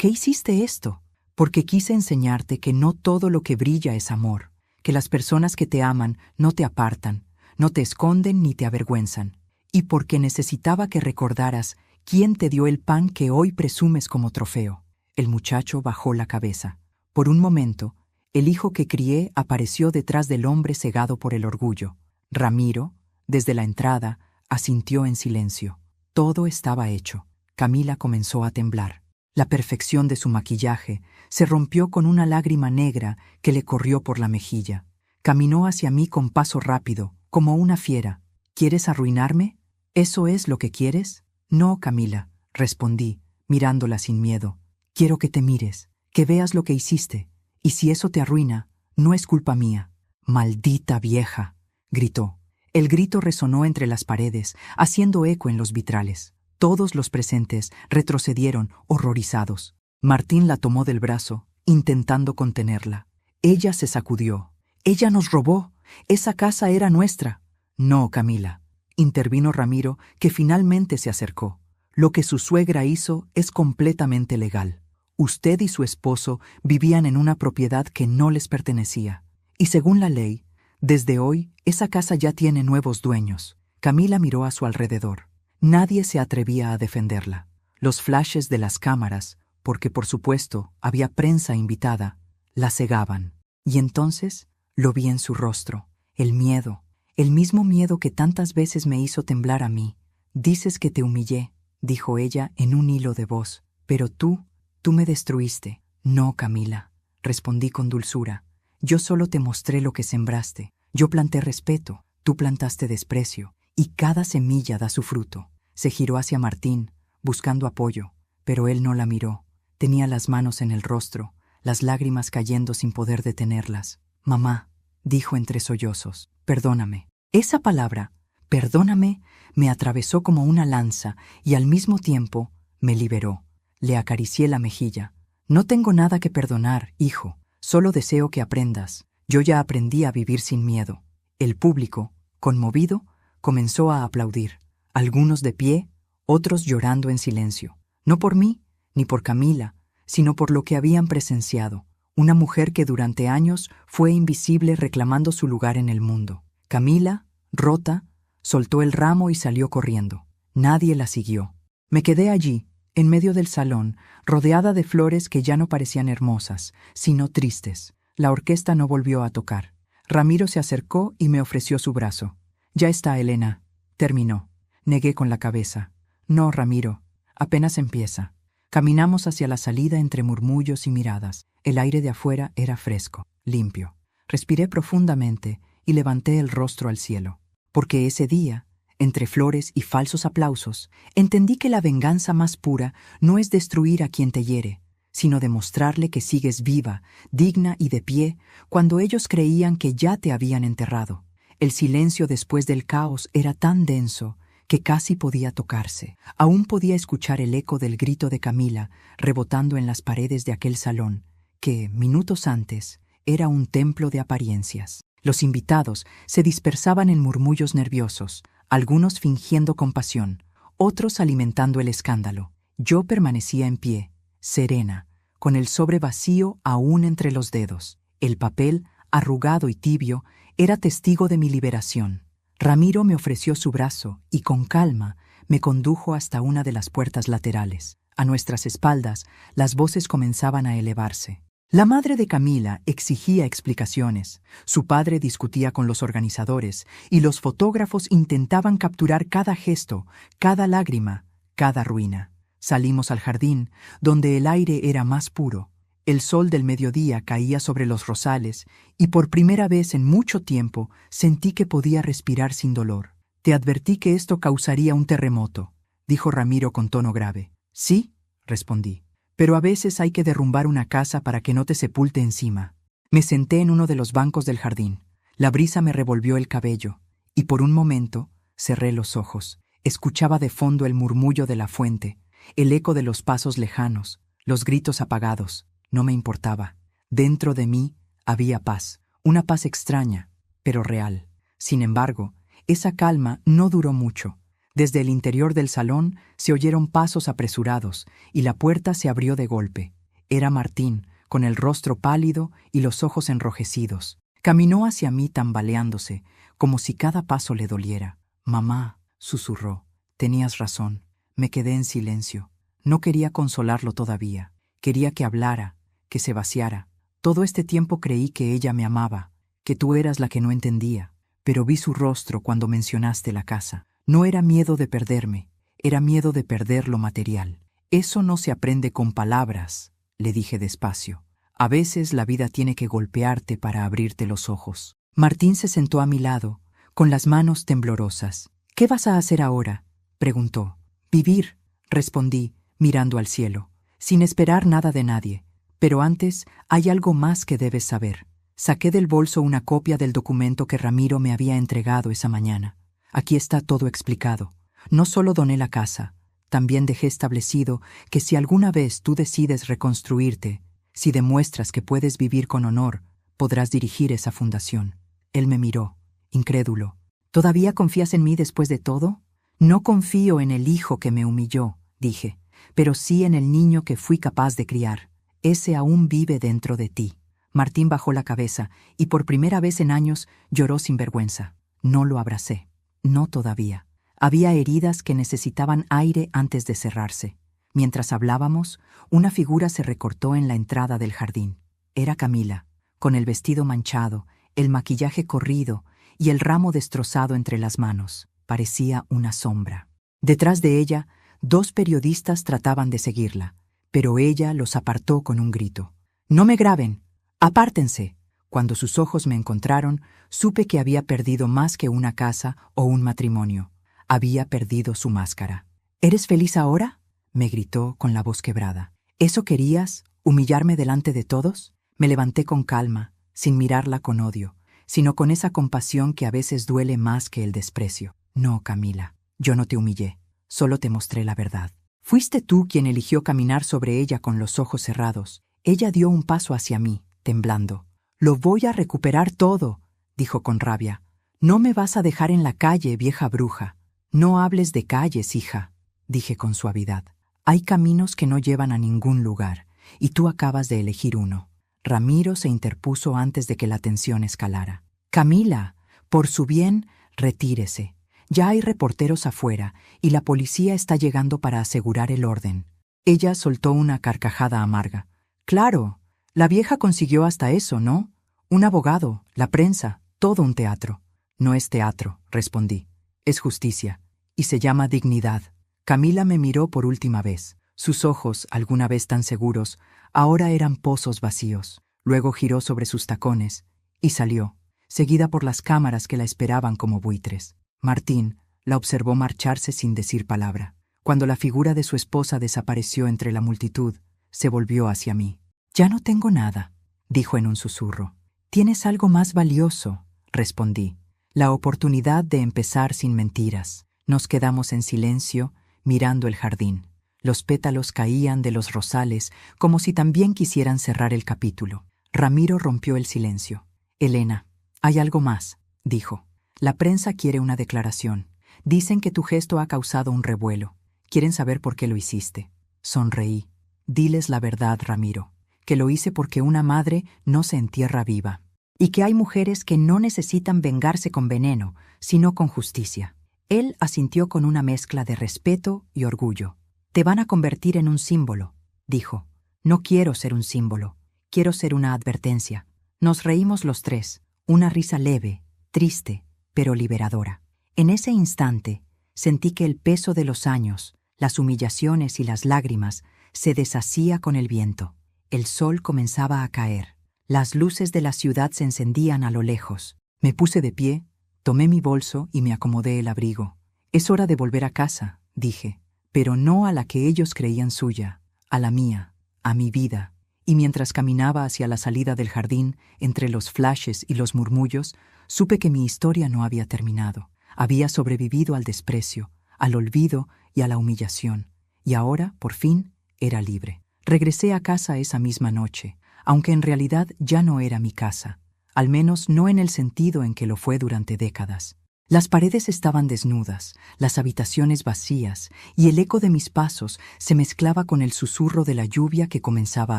hiciste esto?» «Porque quise enseñarte que no todo lo que brilla es amor, que las personas que te aman no te apartan, no te esconden ni te avergüenzan, y porque necesitaba que recordaras quién te dio el pan que hoy presumes como trofeo». El muchacho bajó la cabeza. Por un momento, el hijo que crié apareció detrás del hombre cegado por el orgullo. Ramiro, desde la entrada, asintió en silencio. Todo estaba hecho. Camila comenzó a temblar. La perfección de su maquillaje se rompió con una lágrima negra que le corrió por la mejilla. Caminó hacia mí con paso rápido, como una fiera. «¿Quieres arruinarme? ¿Eso es lo que quieres?» «No, Camila», respondí, mirándola sin miedo. «Quiero que te mires, que veas lo que hiciste. Y si eso te arruina, no es culpa mía». «Maldita vieja», gritó. El grito resonó entre las paredes, haciendo eco en los vitrales. Todos los presentes retrocedieron, horrorizados. Martín la tomó del brazo, intentando contenerla. Ella se sacudió. «Ella nos robó. Esa casa era nuestra». «No, Camila», intervino Ramiro, que finalmente se acercó. «Lo que su suegra hizo es completamente legal. Usted y su esposo vivían en una propiedad que no les pertenecía. Y según la ley, desde hoy, esa casa ya tiene nuevos dueños». Camila miró a su alrededor. Nadie se atrevía a defenderla. Los flashes de las cámaras, porque por supuesto había prensa invitada, la cegaban. Y entonces lo vi en su rostro, el miedo, el mismo miedo que tantas veces me hizo temblar a mí. «Dices que te humillé», dijo ella en un hilo de voz, «pero tú me destruiste». «No, Camila», respondí con dulzura. «Yo solo te mostré lo que sembraste. Yo planté respeto, tú plantaste desprecio, y cada semilla da su fruto». Se giró hacia Martín, buscando apoyo, Pero él no la miró. Tenía las manos en el rostro, las lágrimas cayendo sin poder detenerlas. «Mamá», dijo entre sollozos, «perdóname». Esa palabra, perdóname, me atravesó como una lanza y al mismo tiempo me liberó. Le acaricié la mejilla. «No tengo nada que perdonar, hijo. Solo deseo que aprendas. Yo ya aprendí a vivir sin miedo». El público, conmovido, comenzó a aplaudir. Algunos de pie, otros llorando en silencio. No por mí, ni por Camila, sino por lo que habían presenciado. Una mujer que durante años fue invisible reclamando su lugar en el mundo. Camila, rota, soltó el ramo y salió corriendo. Nadie la siguió. Me quedé allí, en medio del salón, rodeada de flores que ya no parecían hermosas, sino tristes. La orquesta no volvió a tocar. Ramiro se acercó y me ofreció su brazo. «Ya está, Elena». Terminó. Negué con la cabeza. «No, Ramiro, apenas empieza». Caminamos hacia la salida entre murmullos y miradas. El aire de afuera era fresco, limpio. Respiré profundamente y levanté el rostro al cielo. Porque ese día, entre flores y falsos aplausos, entendí que la venganza más pura no es destruir a quien te hiere, sino demostrarle que sigues viva, digna y de pie, cuando ellos creían que ya te habían enterrado. El silencio después del caos era tan denso que casi podía tocarse. Aún podía escuchar el eco del grito de Camila rebotando en las paredes de aquel salón, que, minutos antes, era un templo de apariencias. Los invitados se dispersaban en murmullos nerviosos, algunos fingiendo compasión, otros alimentando el escándalo. Yo permanecía en pie, serena, con el sobre vacío aún entre los dedos. El papel, arrugado y tibio, era testigo de mi liberación. Ramiro me ofreció su brazo y con calma me condujo hasta una de las puertas laterales. A nuestras espaldas, las voces comenzaban a elevarse. La madre de Camila exigía explicaciones, su padre discutía con los organizadores y los fotógrafos intentaban capturar cada gesto, cada lágrima, cada ruina. Salimos al jardín, donde el aire era más puro. El sol del mediodía caía sobre los rosales y por primera vez en mucho tiempo sentí que podía respirar sin dolor. «Te advertí que esto causaría un terremoto», dijo Ramiro con tono grave. «Sí», respondí, «pero a veces hay que derrumbar una casa para que no te sepulte encima». Me senté en uno de los bancos del jardín. La brisa me revolvió el cabello y por un momento cerré los ojos. Escuchaba de fondo el murmullo de la fuente, el eco de los pasos lejanos, los gritos apagados. No me importaba. Dentro de mí había paz, una paz extraña, pero real. Sin embargo, esa calma no duró mucho. Desde el interior del salón se oyeron pasos apresurados y la puerta se abrió de golpe. Era Martín, con el rostro pálido y los ojos enrojecidos. Caminó hacia mí tambaleándose, como si cada paso le doliera. «Mamá», susurró, «tenías razón». Me quedé en silencio. No quería consolarlo todavía. Quería que hablara, que se vaciara. Todo este tiempo creí que ella me amaba, que tú eras la que no entendía, pero vi su rostro cuando mencionaste la casa. No era miedo de perderme, era miedo de perder lo material. «Eso no se aprende con palabras», le dije despacio. «A veces la vida tiene que golpearte para abrirte los ojos». Martín se sentó a mi lado, con las manos temblorosas. «¿Qué vas a hacer ahora?», preguntó. «Vivir», respondí, mirando al cielo, sin esperar nada de nadie. «Pero antes hay algo más que debes saber». Saqué del bolso una copia del documento que Ramiro me había entregado esa mañana. Aquí está todo explicado. No solo doné la casa, también dejé establecido que si alguna vez tú decides reconstruirte, si demuestras que puedes vivir con honor, podrás dirigir esa fundación. Él me miró, incrédulo. «¿Todavía confías en mí después de todo?» «No confío en el hijo que me humilló», dije, «pero sí en el niño que fui capaz de criar. Ese aún vive dentro de ti». Martín bajó la cabeza y por primera vez en años lloró sin vergüenza. No lo abracé. No todavía. Había heridas que necesitaban aire antes de cerrarse. Mientras hablábamos, una figura se recortó en la entrada del jardín. Era Camila, con el vestido manchado, el maquillaje corrido y el ramo destrozado entre las manos. Parecía una sombra. Detrás de ella, 2 periodistas trataban de seguirla, pero ella los apartó con un grito. «No me graben. ¡Apártense!». Cuando sus ojos me encontraron, supe que había perdido más que una casa o un matrimonio. Había perdido su máscara. «¿Eres feliz ahora?», me gritó con la voz quebrada. ¿Eso querías? ¿Humillarme delante de todos? Me levanté con calma, sin mirarla con odio, sino con esa compasión que a veces duele más que el desprecio. No, Camila, yo no te humillé, solo te mostré la verdad. Fuiste tú quien eligió caminar sobre ella con los ojos cerrados. Ella dio un paso hacia mí, temblando. «Lo voy a recuperar todo», dijo con rabia. «No me vas a dejar en la calle, vieja bruja». «No hables de calles, hija», dije con suavidad. «Hay caminos que no llevan a ningún lugar, y tú acabas de elegir uno». Ramiro se interpuso antes de que la tensión escalara. «Camila, por su bien, retírese. Ya hay reporteros afuera, y la policía está llegando para asegurar el orden». Ella soltó una carcajada amarga. «Claro, la vieja consiguió hasta eso, ¿no? Un abogado, la prensa, todo un teatro». «No es teatro», respondí. «Es justicia, y se llama dignidad». Camila me miró por última vez. Sus ojos, alguna vez tan seguros, ahora eran pozos vacíos. Luego giró sobre sus tacones y salió, seguida por las cámaras que la esperaban como buitres. Martín la observó marcharse sin decir palabra. Cuando la figura de su esposa desapareció entre la multitud, se volvió hacia mí. «Ya no tengo nada», dijo en un susurro. «Tienes algo más valioso», respondí. «La oportunidad de empezar sin mentiras». Nos quedamos en silencio, mirando el jardín. Los pétalos caían de los rosales como si también quisieran cerrar el capítulo. Ramiro rompió el silencio. «Elena, hay algo más», dijo. «La prensa quiere una declaración. Dicen que tu gesto ha causado un revuelo. Quieren saber por qué lo hiciste». Sonreí. «Diles la verdad, Ramiro, que lo hice porque una madre no se entierra viva. Y que hay mujeres que no necesitan vengarse con veneno, sino con justicia». Él asintió con una mezcla de respeto y orgullo. «Te van a convertir en un símbolo», dijo. «No quiero ser un símbolo, quiero ser una advertencia». Nos reímos los tres, una risa leve, triste, pero liberadora. En ese instante, sentí que el peso de los años, las humillaciones y las lágrimas se deshacía con el viento. El sol comenzaba a caer. Las luces de la ciudad se encendían a lo lejos. Me puse de pie, tomé mi bolso y me acomodé el abrigo. «Es hora de volver a casa», dije, pero no a la que ellos creían suya, a la mía, a mi vida. Y mientras caminaba hacia la salida del jardín, entre los flashes y los murmullos, supe que mi historia no había terminado. Había sobrevivido al desprecio, al olvido y a la humillación, y ahora, por fin, era libre. Regresé a casa esa misma noche, aunque en realidad ya no era mi casa, al menos no en el sentido en que lo fue durante décadas. Las paredes estaban desnudas, las habitaciones vacías, y el eco de mis pasos se mezclaba con el susurro de la lluvia que comenzaba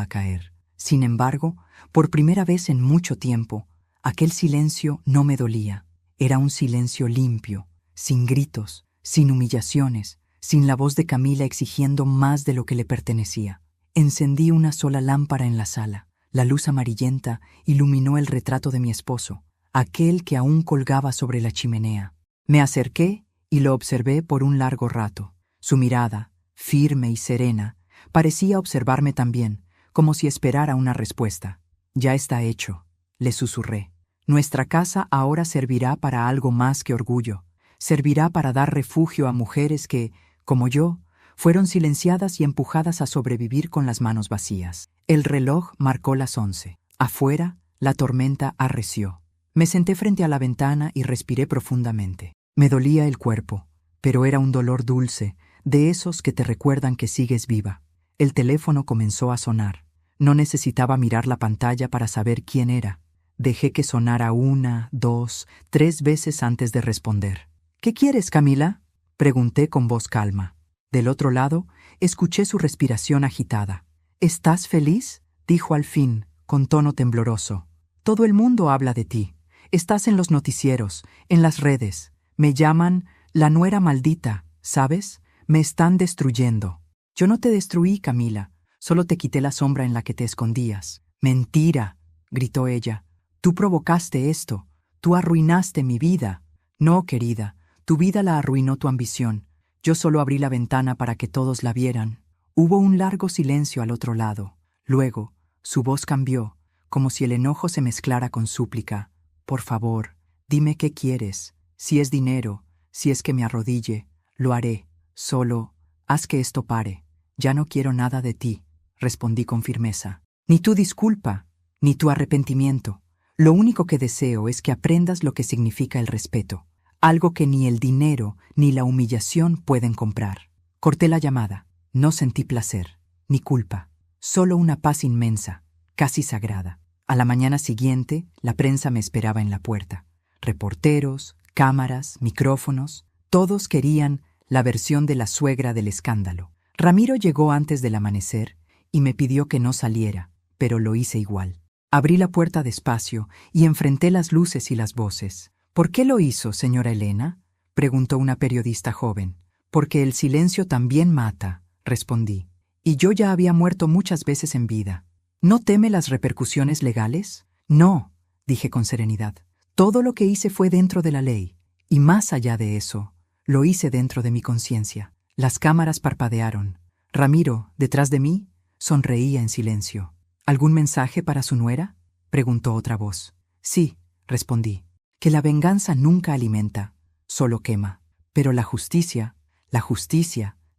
a caer. Sin embargo, por primera vez en mucho tiempo, aquel silencio no me dolía. Era un silencio limpio, sin gritos, sin humillaciones, sin la voz de Camila exigiendo más de lo que le pertenecía. Encendí una sola lámpara en la sala. La luz amarillenta iluminó el retrato de mi esposo, aquel que aún colgaba sobre la chimenea. Me acerqué y lo observé por un largo rato. Su mirada, firme y serena, parecía observarme también, como si esperara una respuesta. «Ya está hecho», le susurré. «Nuestra casa ahora servirá para algo más que orgullo. Servirá para dar refugio a mujeres que, como yo, fueron silenciadas y empujadas a sobrevivir con las manos vacías». El reloj marcó las 11. Afuera, la tormenta arreció. Me senté frente a la ventana y respiré profundamente. Me dolía el cuerpo, pero era un dolor dulce, de esos que te recuerdan que sigues viva. El teléfono comenzó a sonar. No necesitaba mirar la pantalla para saber quién era. Dejé que sonara 1, 2, 3 veces antes de responder. «¿Qué quieres, Camila?», pregunté con voz calma. Del otro lado, escuché su respiración agitada. «¿Estás feliz?», dijo al fin, con tono tembloroso. «Todo el mundo habla de ti. Estás en los noticieros, en las redes. Me llaman la nuera maldita, ¿sabes? Me están destruyendo». «Yo no te destruí, Camila. Solo te quité la sombra en la que te escondías». «Mentira», gritó ella. «Tú provocaste esto. Tú arruinaste mi vida». «No, querida. Tu vida la arruinó tu ambición. Yo solo abrí la ventana para que todos la vieran». Hubo un largo silencio al otro lado. Luego, su voz cambió, como si el enojo se mezclara con súplica. «Por favor, dime qué quieres. Si es dinero, si es que me arrodille, lo haré. Solo, haz que esto pare. Ya no quiero nada de ti, respondí con firmeza. Ni tu disculpa, ni tu arrepentimiento. Lo único que deseo es que aprendas lo que significa el respeto, algo que ni el dinero ni la humillación pueden comprar. Corté la llamada. No sentí placer, ni culpa, solo una paz inmensa, casi sagrada. A la mañana siguiente, la prensa me esperaba en la puerta. Reporteros, cámaras, micrófonos, todos querían la versión de la suegra del escándalo. Ramiro llegó antes del amanecer y me pidió que no saliera, pero lo hice igual. Abrí la puerta despacio y enfrenté las luces y las voces. ¿Por qué lo hizo, señora Elena?, preguntó una periodista joven. Porque el silencio también mata, respondí. Y yo ya había muerto muchas veces en vida. ¿No teme las repercusiones legales? No, dije con serenidad. Todo lo que hice fue dentro de la ley. Y más allá de eso, lo hice dentro de mi conciencia. Las cámaras parpadearon. Ramiro, detrás de mí, sonreía en silencio. ¿Algún mensaje para su nuera?, preguntó otra voz. Sí, respondí. Que la venganza nunca alimenta, solo quema. Pero la justicia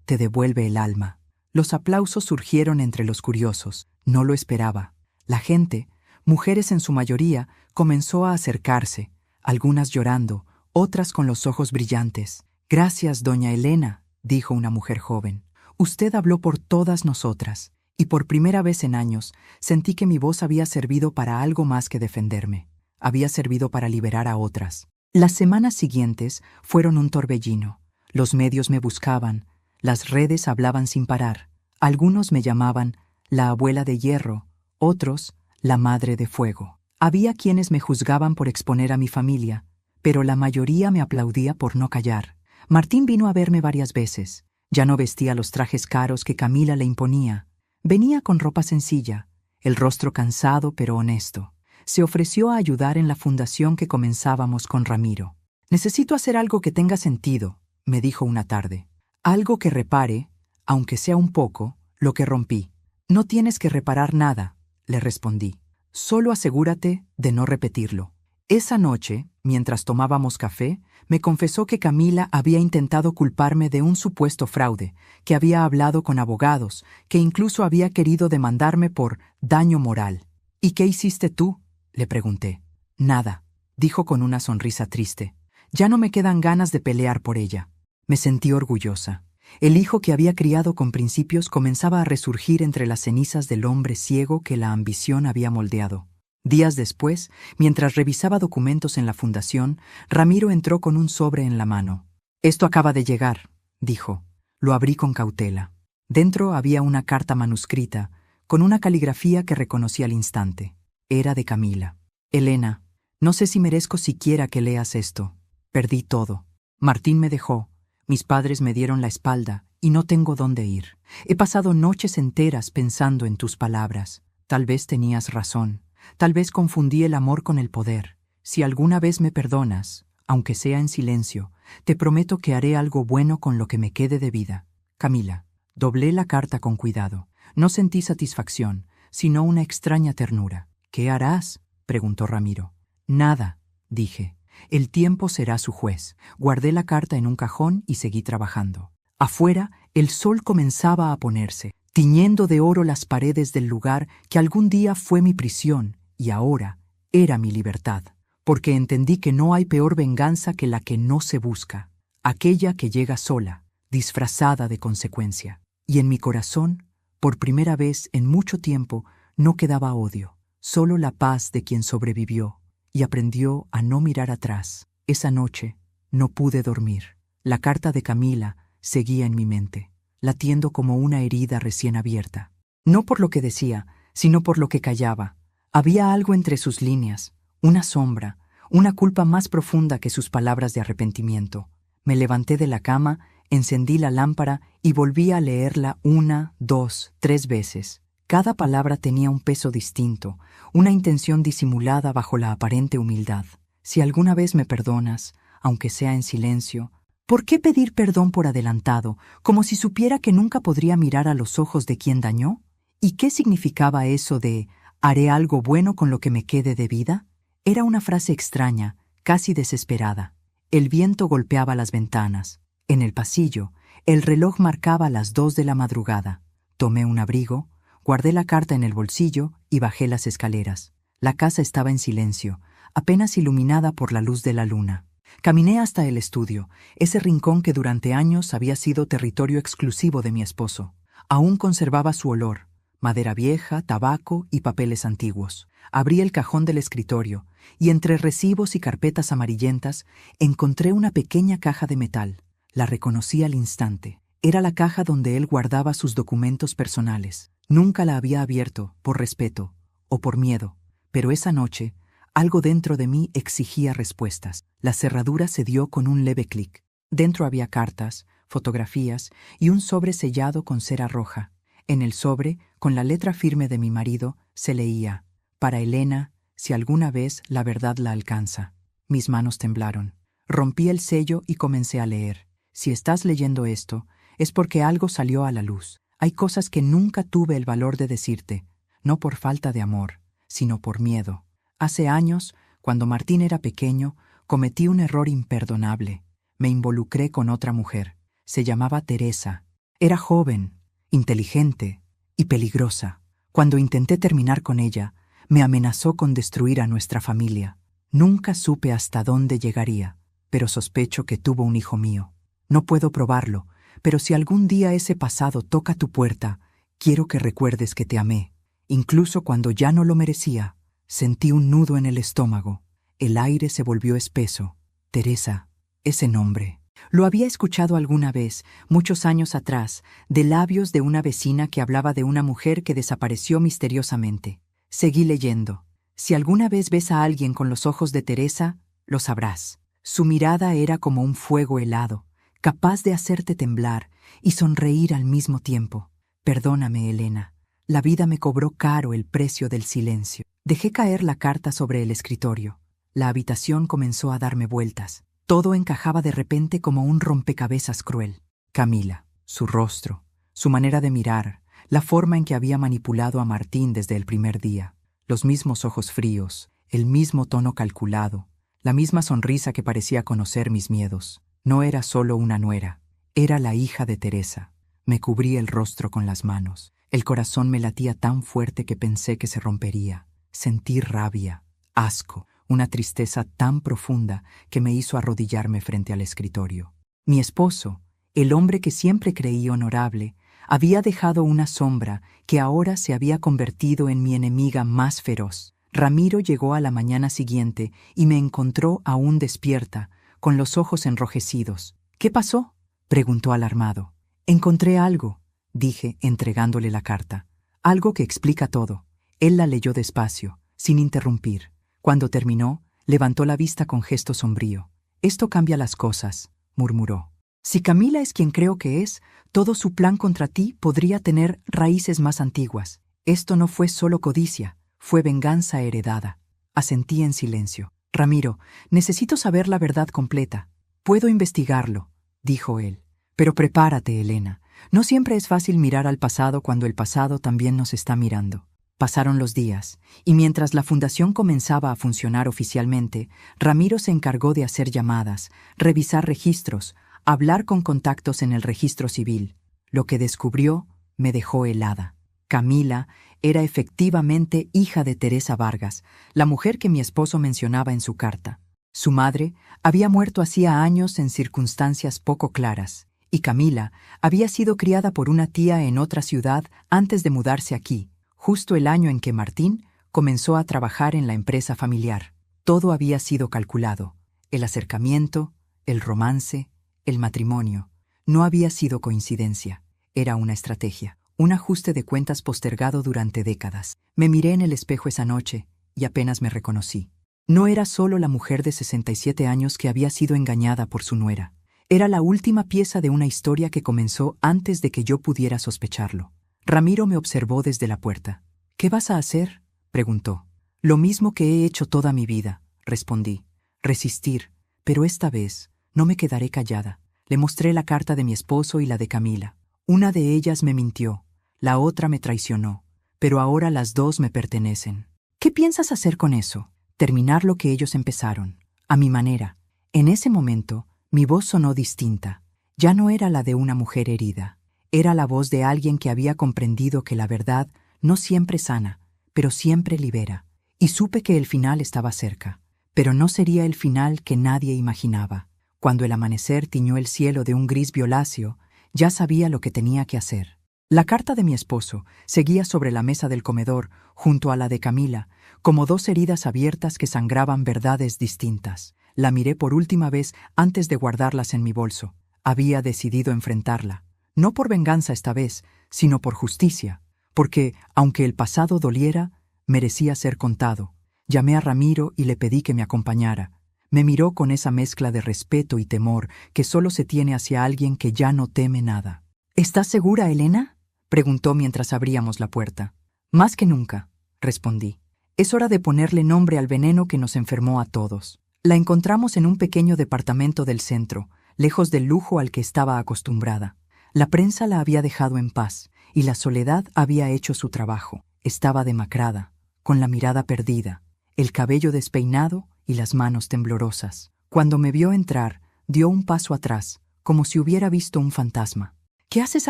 te devuelve el alma. Los aplausos surgieron entre los curiosos. No lo esperaba. La gente, mujeres en su mayoría, comenzó a acercarse, algunas llorando, otras con los ojos brillantes. Gracias, doña Elena, dijo una mujer joven. Usted habló por todas nosotras, y por primera vez en años sentí que mi voz había servido para algo más que defenderme. Había servido para liberar a otras. Las semanas siguientes fueron un torbellino. Los medios me buscaban, las redes hablaban sin parar. Algunos me llamaban la abuela de hierro, otros la madre de fuego. Había quienes me juzgaban por exponer a mi familia, pero la mayoría me aplaudía por no callar. Martín vino a verme varias veces. Ya no vestía los trajes caros que Camila le imponía. Venía con ropa sencilla, el rostro cansado pero honesto. Se ofreció a ayudar en la fundación que comenzábamos con Ramiro. Necesito hacer algo que tenga sentido, me dijo una tarde. Algo que repare, aunque sea un poco, lo que rompí. No tienes que reparar nada, le respondí. Solo asegúrate de no repetirlo. Esa noche, mientras tomábamos café, me confesó que Camila había intentado culparme de un supuesto fraude, que había hablado con abogados, que incluso había querido demandarme por daño moral. ¿Y qué hiciste tú?, le pregunté. Nada, dijo con una sonrisa triste. Ya no me quedan ganas de pelear por ella. Me sentí orgullosa. El hijo que había criado con principios comenzaba a resurgir entre las cenizas del hombre ciego que la ambición había moldeado. Días después, mientras revisaba documentos en la fundación, Ramiro entró con un sobre en la mano. «Esto acaba de llegar», dijo. Lo abrí con cautela. Dentro había una carta manuscrita, con una caligrafía que reconocí al instante. Era de Camila. «Elena, no sé si merezco siquiera que leas esto. Perdí todo. Martín me dejó. Mis padres me dieron la espalda y no tengo dónde ir. He pasado noches enteras pensando en tus palabras. Tal vez tenías razón. Tal vez confundí el amor con el poder. Si alguna vez me perdonas, aunque sea en silencio, te prometo que haré algo bueno con lo que me quede de vida. Camila». Doblé la carta con cuidado. No sentí satisfacción, sino una extraña ternura. «¿Qué harás?», preguntó Ramiro. «Nada», dije. «El tiempo será su juez». Guardé la carta en un cajón y seguí trabajando. Afuera, el sol comenzaba a ponerse, tiñendo de oro las paredes del lugar que algún día fue mi prisión y ahora era mi libertad, porque entendí que no hay peor venganza que la que no se busca, aquella que llega sola, disfrazada de consecuencia. Y en mi corazón, por primera vez en mucho tiempo, no quedaba odio, solo la paz de quien sobrevivió y aprendió a no mirar atrás. Esa noche no pude dormir. La carta de Camila seguía en mi mente, latiendo como una herida recién abierta. No por lo que decía, sino por lo que callaba. Había algo entre sus líneas, una sombra, una culpa más profunda que sus palabras de arrepentimiento. Me levanté de la cama, encendí la lámpara y volví a leerla 1, 2, 3 veces. Cada palabra tenía un peso distinto, una intención disimulada bajo la aparente humildad. Si alguna vez me perdonas, aunque sea en silencio, ¿por qué pedir perdón por adelantado, como si supiera que nunca podría mirar a los ojos de quien dañó? ¿Y qué significaba eso de «haré algo bueno con lo que me quede de vida»? Era una frase extraña, casi desesperada. El viento golpeaba las ventanas. En el pasillo, el reloj marcaba las 2 de la madrugada. Tomé un abrigo, guardé la carta en el bolsillo y bajé las escaleras. La casa estaba en silencio, apenas iluminada por la luz de la luna. Caminé hasta el estudio, ese rincón que durante años había sido territorio exclusivo de mi esposo. Aún conservaba su olor, madera vieja, tabaco y papeles antiguos. Abrí el cajón del escritorio y entre recibos y carpetas amarillentas encontré una pequeña caja de metal. La reconocí al instante. Era la caja donde él guardaba sus documentos personales. Nunca la había abierto, por respeto o por miedo, pero esa noche algo dentro de mí exigía respuestas. La cerradura se dio con un leve clic. Dentro había cartas, fotografías y un sobre sellado con cera roja. En el sobre, con la letra firme de mi marido, se leía: «Para Elena, si alguna vez la verdad la alcanza». Mis manos temblaron. Rompí el sello y comencé a leer. Si estás leyendo esto, es porque algo salió a la luz. Hay cosas que nunca tuve el valor de decirte, no por falta de amor, sino por miedo. Hace años, cuando Martín era pequeño, cometí un error imperdonable. Me involucré con otra mujer. Se llamaba Teresa. Era joven, inteligente y peligrosa. Cuando intenté terminar con ella, me amenazó con destruir a nuestra familia. Nunca supe hasta dónde llegaría, pero sospecho que tuvo un hijo mío. No puedo probarlo, pero si algún día ese pasado toca tu puerta, quiero que recuerdes que te amé. Incluso cuando ya no lo merecía, sentí un nudo en el estómago. El aire se volvió espeso. Teresa, ese nombre. Lo había escuchado alguna vez, muchos años atrás, de labios de una vecina que hablaba de una mujer que desapareció misteriosamente. Seguí leyendo. Si alguna vez ves a alguien con los ojos de Teresa, lo sabrás. Su mirada era como un fuego helado, capaz de hacerte temblar y sonreír al mismo tiempo. Perdóname, Elena. La vida me cobró caro el precio del silencio. Dejé caer la carta sobre el escritorio. La habitación comenzó a darme vueltas. Todo encajaba de repente como un rompecabezas cruel. Camila, su rostro, su manera de mirar, la forma en que había manipulado a Martín desde el primer día, los mismos ojos fríos, el mismo tono calculado, la misma sonrisa que parecía conocer mis miedos. No era solo una nuera, era la hija de Teresa. Me cubrí el rostro con las manos. El corazón me latía tan fuerte que pensé que se rompería. Sentí rabia, asco, una tristeza tan profunda que me hizo arrodillarme frente al escritorio. Mi esposo, el hombre que siempre creí honorable, había dejado una sombra que ahora se había convertido en mi enemiga más feroz. Ramiro llegó a la mañana siguiente y me encontró aún despierta, con los ojos enrojecidos. «¿Qué pasó?», preguntó alarmado. «Encontré algo», dije, entregándole la carta. «Algo que explica todo». Él la leyó despacio, sin interrumpir. Cuando terminó, levantó la vista con gesto sombrío. «Esto cambia las cosas», murmuró. «Si Camila es quien creo que es, todo su plan contra ti podría tener raíces más antiguas. Esto no fue solo codicia, fue venganza heredada». Asentí en silencio. «Ramiro, necesito saber la verdad completa». «Puedo investigarlo», dijo él. «Pero prepárate, Elena. No siempre es fácil mirar al pasado cuando el pasado también nos está mirando». Pasaron los días, y mientras la fundación comenzaba a funcionar oficialmente, Ramiro se encargó de hacer llamadas, revisar registros, hablar con contactos en el registro civil. Lo que descubrió me dejó helada. Camila era efectivamente hija de Teresa Vargas, la mujer que mi esposo mencionaba en su carta. Su madre había muerto hacía años en circunstancias poco claras, y Camila había sido criada por una tía en otra ciudad antes de mudarse aquí, justo el año en que Martín comenzó a trabajar en la empresa familiar. Todo había sido calculado. El acercamiento, el romance, el matrimonio. No había sido coincidencia. Era una estrategia. Un ajuste de cuentas postergado durante décadas. Me miré en el espejo esa noche y apenas me reconocí. No era solo la mujer de 67 años que había sido engañada por su nuera. Era la última pieza de una historia que comenzó antes de que yo pudiera sospecharlo. Ramiro me observó desde la puerta. «¿Qué vas a hacer?», preguntó. «Lo mismo que he hecho toda mi vida», respondí. «Resistir, pero esta vez no me quedaré callada». Le mostré la carta de mi esposo y la de Camila. Una de ellas me mintió, la otra me traicionó, pero ahora las dos me pertenecen. «¿Qué piensas hacer con eso?». «Terminar lo que ellos empezaron, a mi manera». En ese momento, mi voz sonó distinta. Ya no era la de una mujer herida. Era la voz de alguien que había comprendido que la verdad no siempre sana, pero siempre libera. Y supe que el final estaba cerca. Pero no sería el final que nadie imaginaba. Cuando el amanecer tiñó el cielo de un gris violáceo, ya sabía lo que tenía que hacer. La carta de mi esposo seguía sobre la mesa del comedor, junto a la de Camila, como dos heridas abiertas que sangraban verdades distintas. La miré por última vez antes de guardarlas en mi bolso. Había decidido enfrentarla. No por venganza esta vez, sino por justicia. Porque, aunque el pasado doliera, merecía ser contado. Llamé a Ramiro y le pedí que me acompañara. Me miró con esa mezcla de respeto y temor que solo se tiene hacia alguien que ya no teme nada. ¿Estás segura, Elena?, preguntó mientras abríamos la puerta. Más que nunca, respondí. Es hora de ponerle nombre al veneno que nos enfermó a todos. La encontramos en un pequeño departamento del centro, lejos del lujo al que estaba acostumbrada. La prensa la había dejado en paz, y la soledad había hecho su trabajo. Estaba demacrada, con la mirada perdida, el cabello despeinado y las manos temblorosas. Cuando me vio entrar, dio un paso atrás, como si hubiera visto un fantasma. «¿Qué haces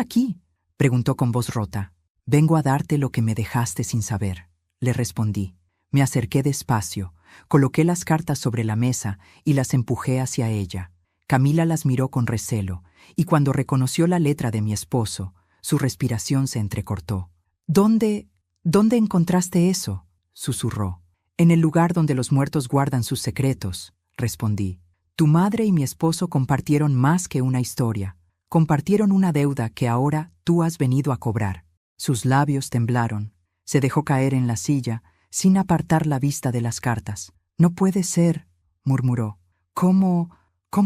aquí?», preguntó con voz rota. «Vengo a darte lo que me dejaste sin saber», le respondí. Me acerqué despacio, coloqué las cartas sobre la mesa y las empujé hacia ella. Camila las miró con recelo, y cuando reconoció la letra de mi esposo, su respiración se entrecortó. ¿Dónde encontraste eso?», susurró. «En el lugar donde los muertos guardan sus secretos», respondí. «Tu madre y mi esposo compartieron más que una historia. Compartieron una deuda que ahora tú has venido a cobrar». Sus labios temblaron. Se dejó caer en la silla, sin apartar la vista de las cartas. «No puede ser», murmuró. «¿Cómo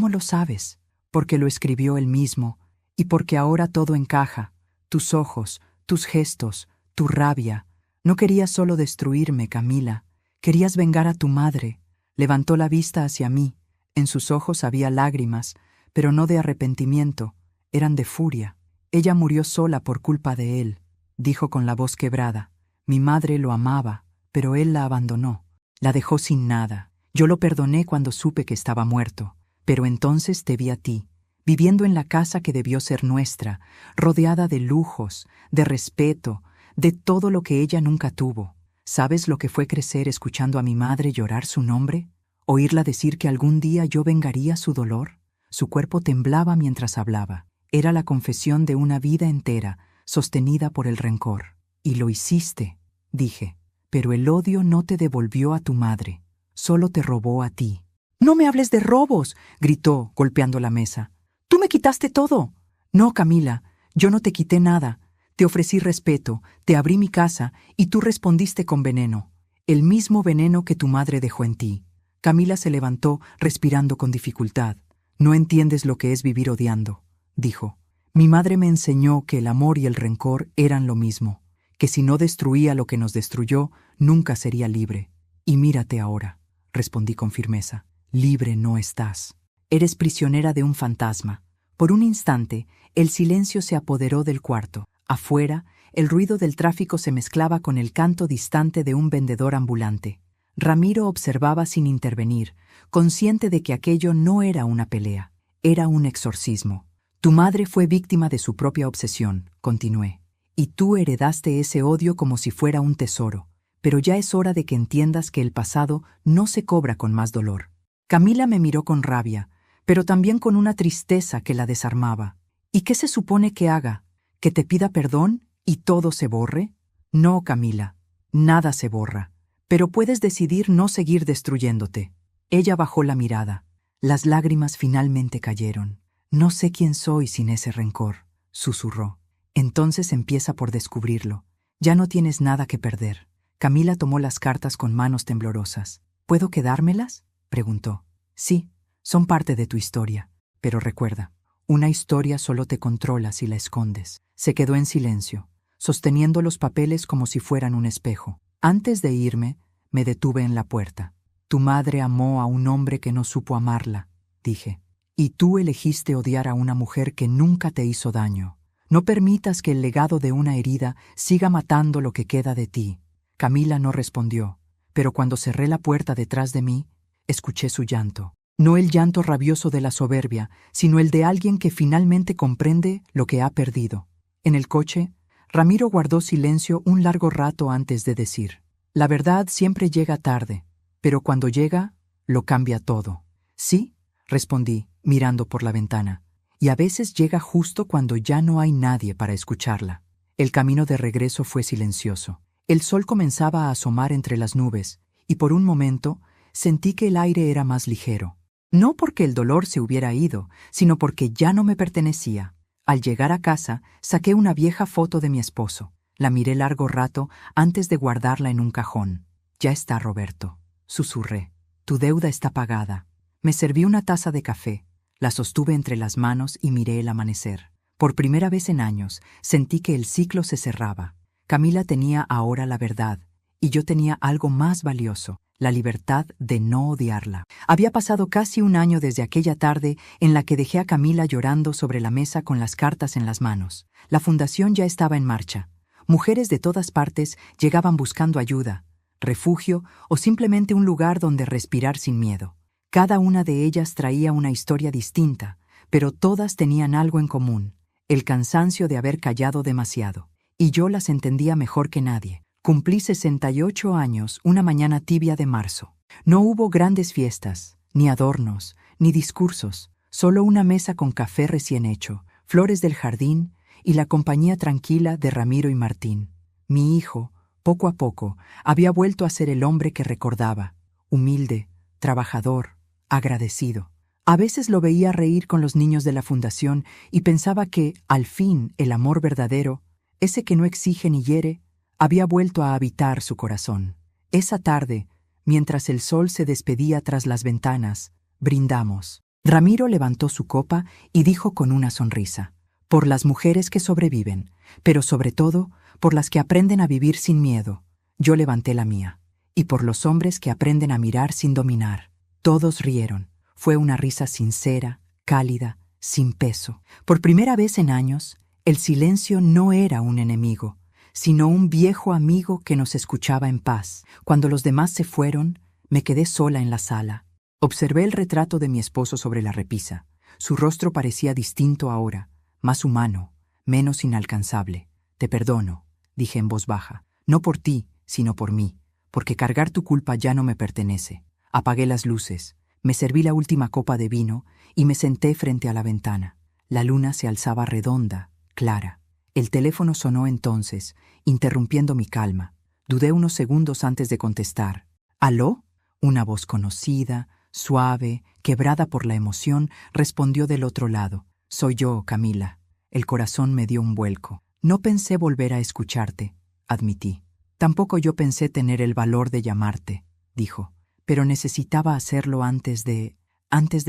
lo sabes?» «Porque lo escribió él mismo, y porque ahora todo encaja. Tus ojos, tus gestos, tu rabia. No querías solo destruirme, Camila. Querías vengar a tu madre». Levantó la vista hacia mí. En sus ojos había lágrimas, pero no de arrepentimiento, eran de furia. «Ella murió sola por culpa de él», dijo con la voz quebrada. «Mi madre lo amaba, pero él la abandonó. La dejó sin nada. Yo lo perdoné cuando supe que estaba muerto. Pero entonces te vi a ti, viviendo en la casa que debió ser nuestra, rodeada de lujos, de respeto, de todo lo que ella nunca tuvo. ¿Sabes lo que fue crecer escuchando a mi madre llorar su nombre? ¿Oírla decir que algún día yo vengaría su dolor?» Su cuerpo temblaba mientras hablaba. Era la confesión de una vida entera, sostenida por el rencor. «Y lo hiciste», dije, «pero el odio no te devolvió a tu madre, solo te robó a ti». «No me hables de robos», gritó, golpeando la mesa. «Tú me quitaste todo». «No, Camila, yo no te quité nada. Te ofrecí respeto, te abrí mi casa y tú respondiste con veneno. El mismo veneno que tu madre dejó en ti». Camila se levantó, respirando con dificultad. «No entiendes lo que es vivir odiando», dijo. «Mi madre me enseñó que el amor y el rencor eran lo mismo, que si no destruía lo que nos destruyó, nunca sería libre. Y mírate ahora», respondí con firmeza. «Libre no estás. Eres prisionera de un fantasma». Por un instante, el silencio se apoderó del cuarto. Afuera, el ruido del tráfico se mezclaba con el canto distante de un vendedor ambulante. Ramiro observaba sin intervenir, consciente de que aquello no era una pelea, era un exorcismo. «Tu madre fue víctima de su propia obsesión», continué, «y tú heredaste ese odio como si fuera un tesoro. Pero ya es hora de que entiendas que el pasado no se cobra con más dolor». Camila me miró con rabia, pero también con una tristeza que la desarmaba. «¿Y qué se supone que haga? ¿Que te pida perdón y todo se borre?» «No, Camila, nada se borra, pero puedes decidir no seguir destruyéndote». Ella bajó la mirada. Las lágrimas finalmente cayeron. «No sé quién soy sin ese rencor», susurró. «Entonces empieza por descubrirlo. Ya no tienes nada que perder». Camila tomó las cartas con manos temblorosas. «¿Puedo quedármelas?», preguntó. «Sí, son parte de tu historia. Pero recuerda, una historia solo te controla si la escondes». Se quedó en silencio, sosteniendo los papeles como si fueran un espejo. Antes de irme, me detuve en la puerta. «Tu madre amó a un hombre que no supo amarla», dije. «Y tú elegiste odiar a una mujer que nunca te hizo daño. No permitas que el legado de una herida siga matando lo que queda de ti». Camila no respondió, pero cuando cerré la puerta detrás de mí, escuché su llanto. No el llanto rabioso de la soberbia, sino el de alguien que finalmente comprende lo que ha perdido. En el coche, Ramiro guardó silencio un largo rato antes de decir: «La verdad siempre llega tarde, pero cuando llega, lo cambia todo». «Sí», respondí, mirando por la ventana, «y a veces llega justo cuando ya no hay nadie para escucharla». El camino de regreso fue silencioso. El sol comenzaba a asomar entre las nubes, y por un momento sentí que el aire era más ligero. No porque el dolor se hubiera ido, sino porque ya no me pertenecía. Al llegar a casa, saqué una vieja foto de mi esposo. La miré largo rato antes de guardarla en un cajón. «Ya está, Roberto», susurré. «Tu deuda está pagada». Me serví una taza de café, la sostuve entre las manos y miré el amanecer. Por primera vez en años, sentí que el ciclo se cerraba. Camila tenía ahora la verdad, y yo tenía algo más valioso: la libertad de no odiarla. Había pasado casi un año desde aquella tarde en la que dejé a Camila llorando sobre la mesa con las cartas en las manos. La fundación ya estaba en marcha. Mujeres de todas partes llegaban buscando ayuda, refugio o simplemente un lugar donde respirar sin miedo. Cada una de ellas traía una historia distinta, pero todas tenían algo en común: el cansancio de haber callado demasiado. Y yo las entendía mejor que nadie. Cumplí 68 años una mañana tibia de marzo. No hubo grandes fiestas, ni adornos, ni discursos, solo una mesa con café recién hecho, flores del jardín y la compañía tranquila de Ramiro y Martín. Mi hijo, poco a poco, había vuelto a ser el hombre que recordaba: humilde, trabajador, agradecido. A veces lo veía reír con los niños de la fundación y pensaba que, al fin, el amor verdadero, ese que no exige ni hiere, había vuelto a habitar su corazón. Esa tarde, mientras el sol se despedía tras las ventanas, brindamos. Ramiro levantó su copa y dijo con una sonrisa: «Por las mujeres que sobreviven, pero sobre todo, por las que aprenden a vivir sin miedo». Yo levanté la mía. «Y por los hombres que aprenden a mirar sin dominar». Todos rieron. Fue una risa sincera, cálida, sin peso. Por primera vez en años, el silencio no era un enemigo, sino un viejo amigo que nos escuchaba en paz. Cuando los demás se fueron, me quedé sola en la sala. Observé el retrato de mi esposo sobre la repisa. Su rostro parecía distinto ahora, más humano, menos inalcanzable. «Te perdono», dije en voz baja, «no por ti, sino por mí, porque cargar tu culpa ya no me pertenece». Apagué las luces, me serví la última copa de vino y me senté frente a la ventana. La luna se alzaba redonda, clara. El teléfono sonó entonces, interrumpiendo mi calma. Dudé unos segundos antes de contestar. «¿Aló?». Una voz conocida, suave, quebrada por la emoción, respondió del otro lado. «Soy yo, Camila». El corazón me dio un vuelco. «No pensé volver a escucharte», admití. «Tampoco yo pensé tener el valor de llamarte», dijo. «Pero necesitaba hacerlo antes de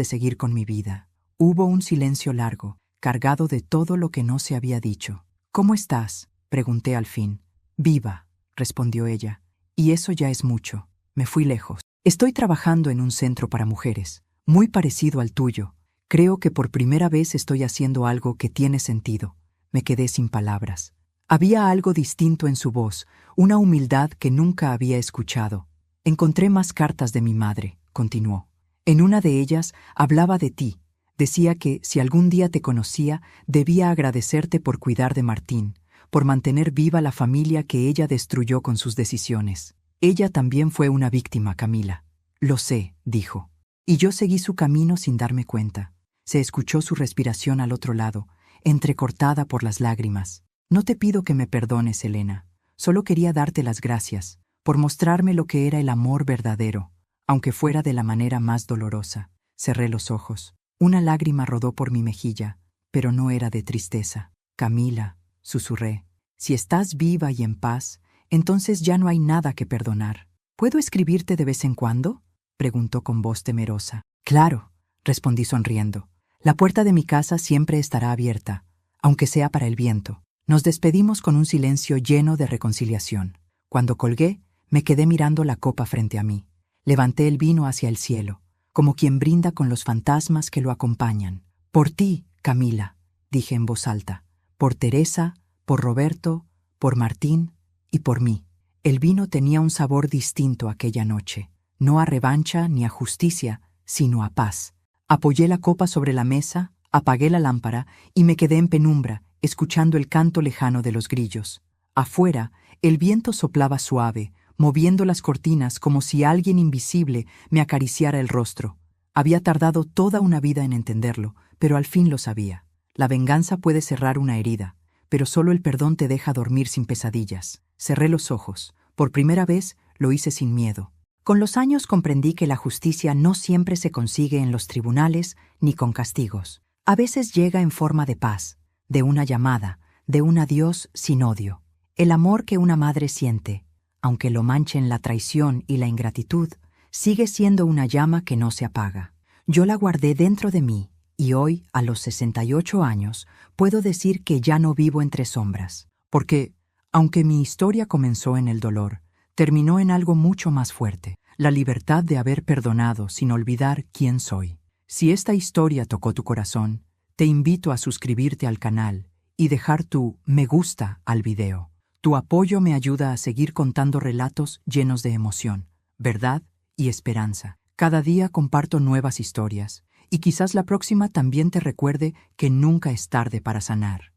seguir con mi vida». Hubo un silencio largo, cargado de todo lo que no se había dicho. «¿Cómo estás?», pregunté al fin. «Viva», respondió ella, «y eso ya es mucho». Me fui lejos. «Estoy trabajando en un centro para mujeres, muy parecido al tuyo. Creo que por primera vez estoy haciendo algo que tiene sentido». Me quedé sin palabras. Había algo distinto en su voz, una humildad que nunca había escuchado. «Encontré más cartas de mi madre», continuó. «En una de ellas hablaba de ti. Decía que, si algún día te conocía, debía agradecerte por cuidar de Martín, por mantener viva la familia que ella destruyó con sus decisiones. Ella también fue una víctima, Camila». «Lo sé», dijo. Y yo seguí su camino sin darme cuenta. Se escuchó su respiración al otro lado, entrecortada por las lágrimas. «No te pido que me perdones, Elena. Solo quería darte las gracias por mostrarme lo que era el amor verdadero, aunque fuera de la manera más dolorosa». Cerré los ojos. Una lágrima rodó por mi mejilla, pero no era de tristeza. «Camila», susurré, «si estás viva y en paz, entonces ya no hay nada que perdonar». «¿Puedo escribirte de vez en cuando?», preguntó con voz temerosa. «Claro», respondí sonriendo. «La puerta de mi casa siempre estará abierta, aunque sea para el viento». Nos despedimos con un silencio lleno de reconciliación. Cuando colgué, me quedé mirando la copa frente a mí. Levanté el vino hacia el cielo, como quien brinda con los fantasmas que lo acompañan. «Por ti, Camila», dije en voz alta, «por Teresa, por Roberto, por Martín y por mí». El vino tenía un sabor distinto aquella noche, no a revancha ni a justicia, sino a paz. Apoyé la copa sobre la mesa, apagué la lámpara y me quedé en penumbra, escuchando el canto lejano de los grillos. Afuera, el viento soplaba suave, moviendo las cortinas como si alguien invisible me acariciara el rostro. Había tardado toda una vida en entenderlo, pero al fin lo sabía. La venganza puede cerrar una herida, pero solo el perdón te deja dormir sin pesadillas. Cerré los ojos. Por primera vez, lo hice sin miedo. Con los años comprendí que la justicia no siempre se consigue en los tribunales ni con castigos. A veces llega en forma de paz, de una llamada, de un adiós sin odio. El amor que una madre siente, aunque lo manchen la traición y la ingratitud, sigue siendo una llama que no se apaga. Yo la guardé dentro de mí, y hoy, a los 68 años, puedo decir que ya no vivo entre sombras. Porque, aunque mi historia comenzó en el dolor, terminó en algo mucho más fuerte, la libertad de haber perdonado sin olvidar quién soy. Si esta historia tocó tu corazón, te invito a suscribirte al canal y dejar tu me gusta al video. Tu apoyo me ayuda a seguir contando relatos llenos de emoción, verdad y esperanza. Cada día comparto nuevas historias, y quizás la próxima también te recuerde que nunca es tarde para sanar.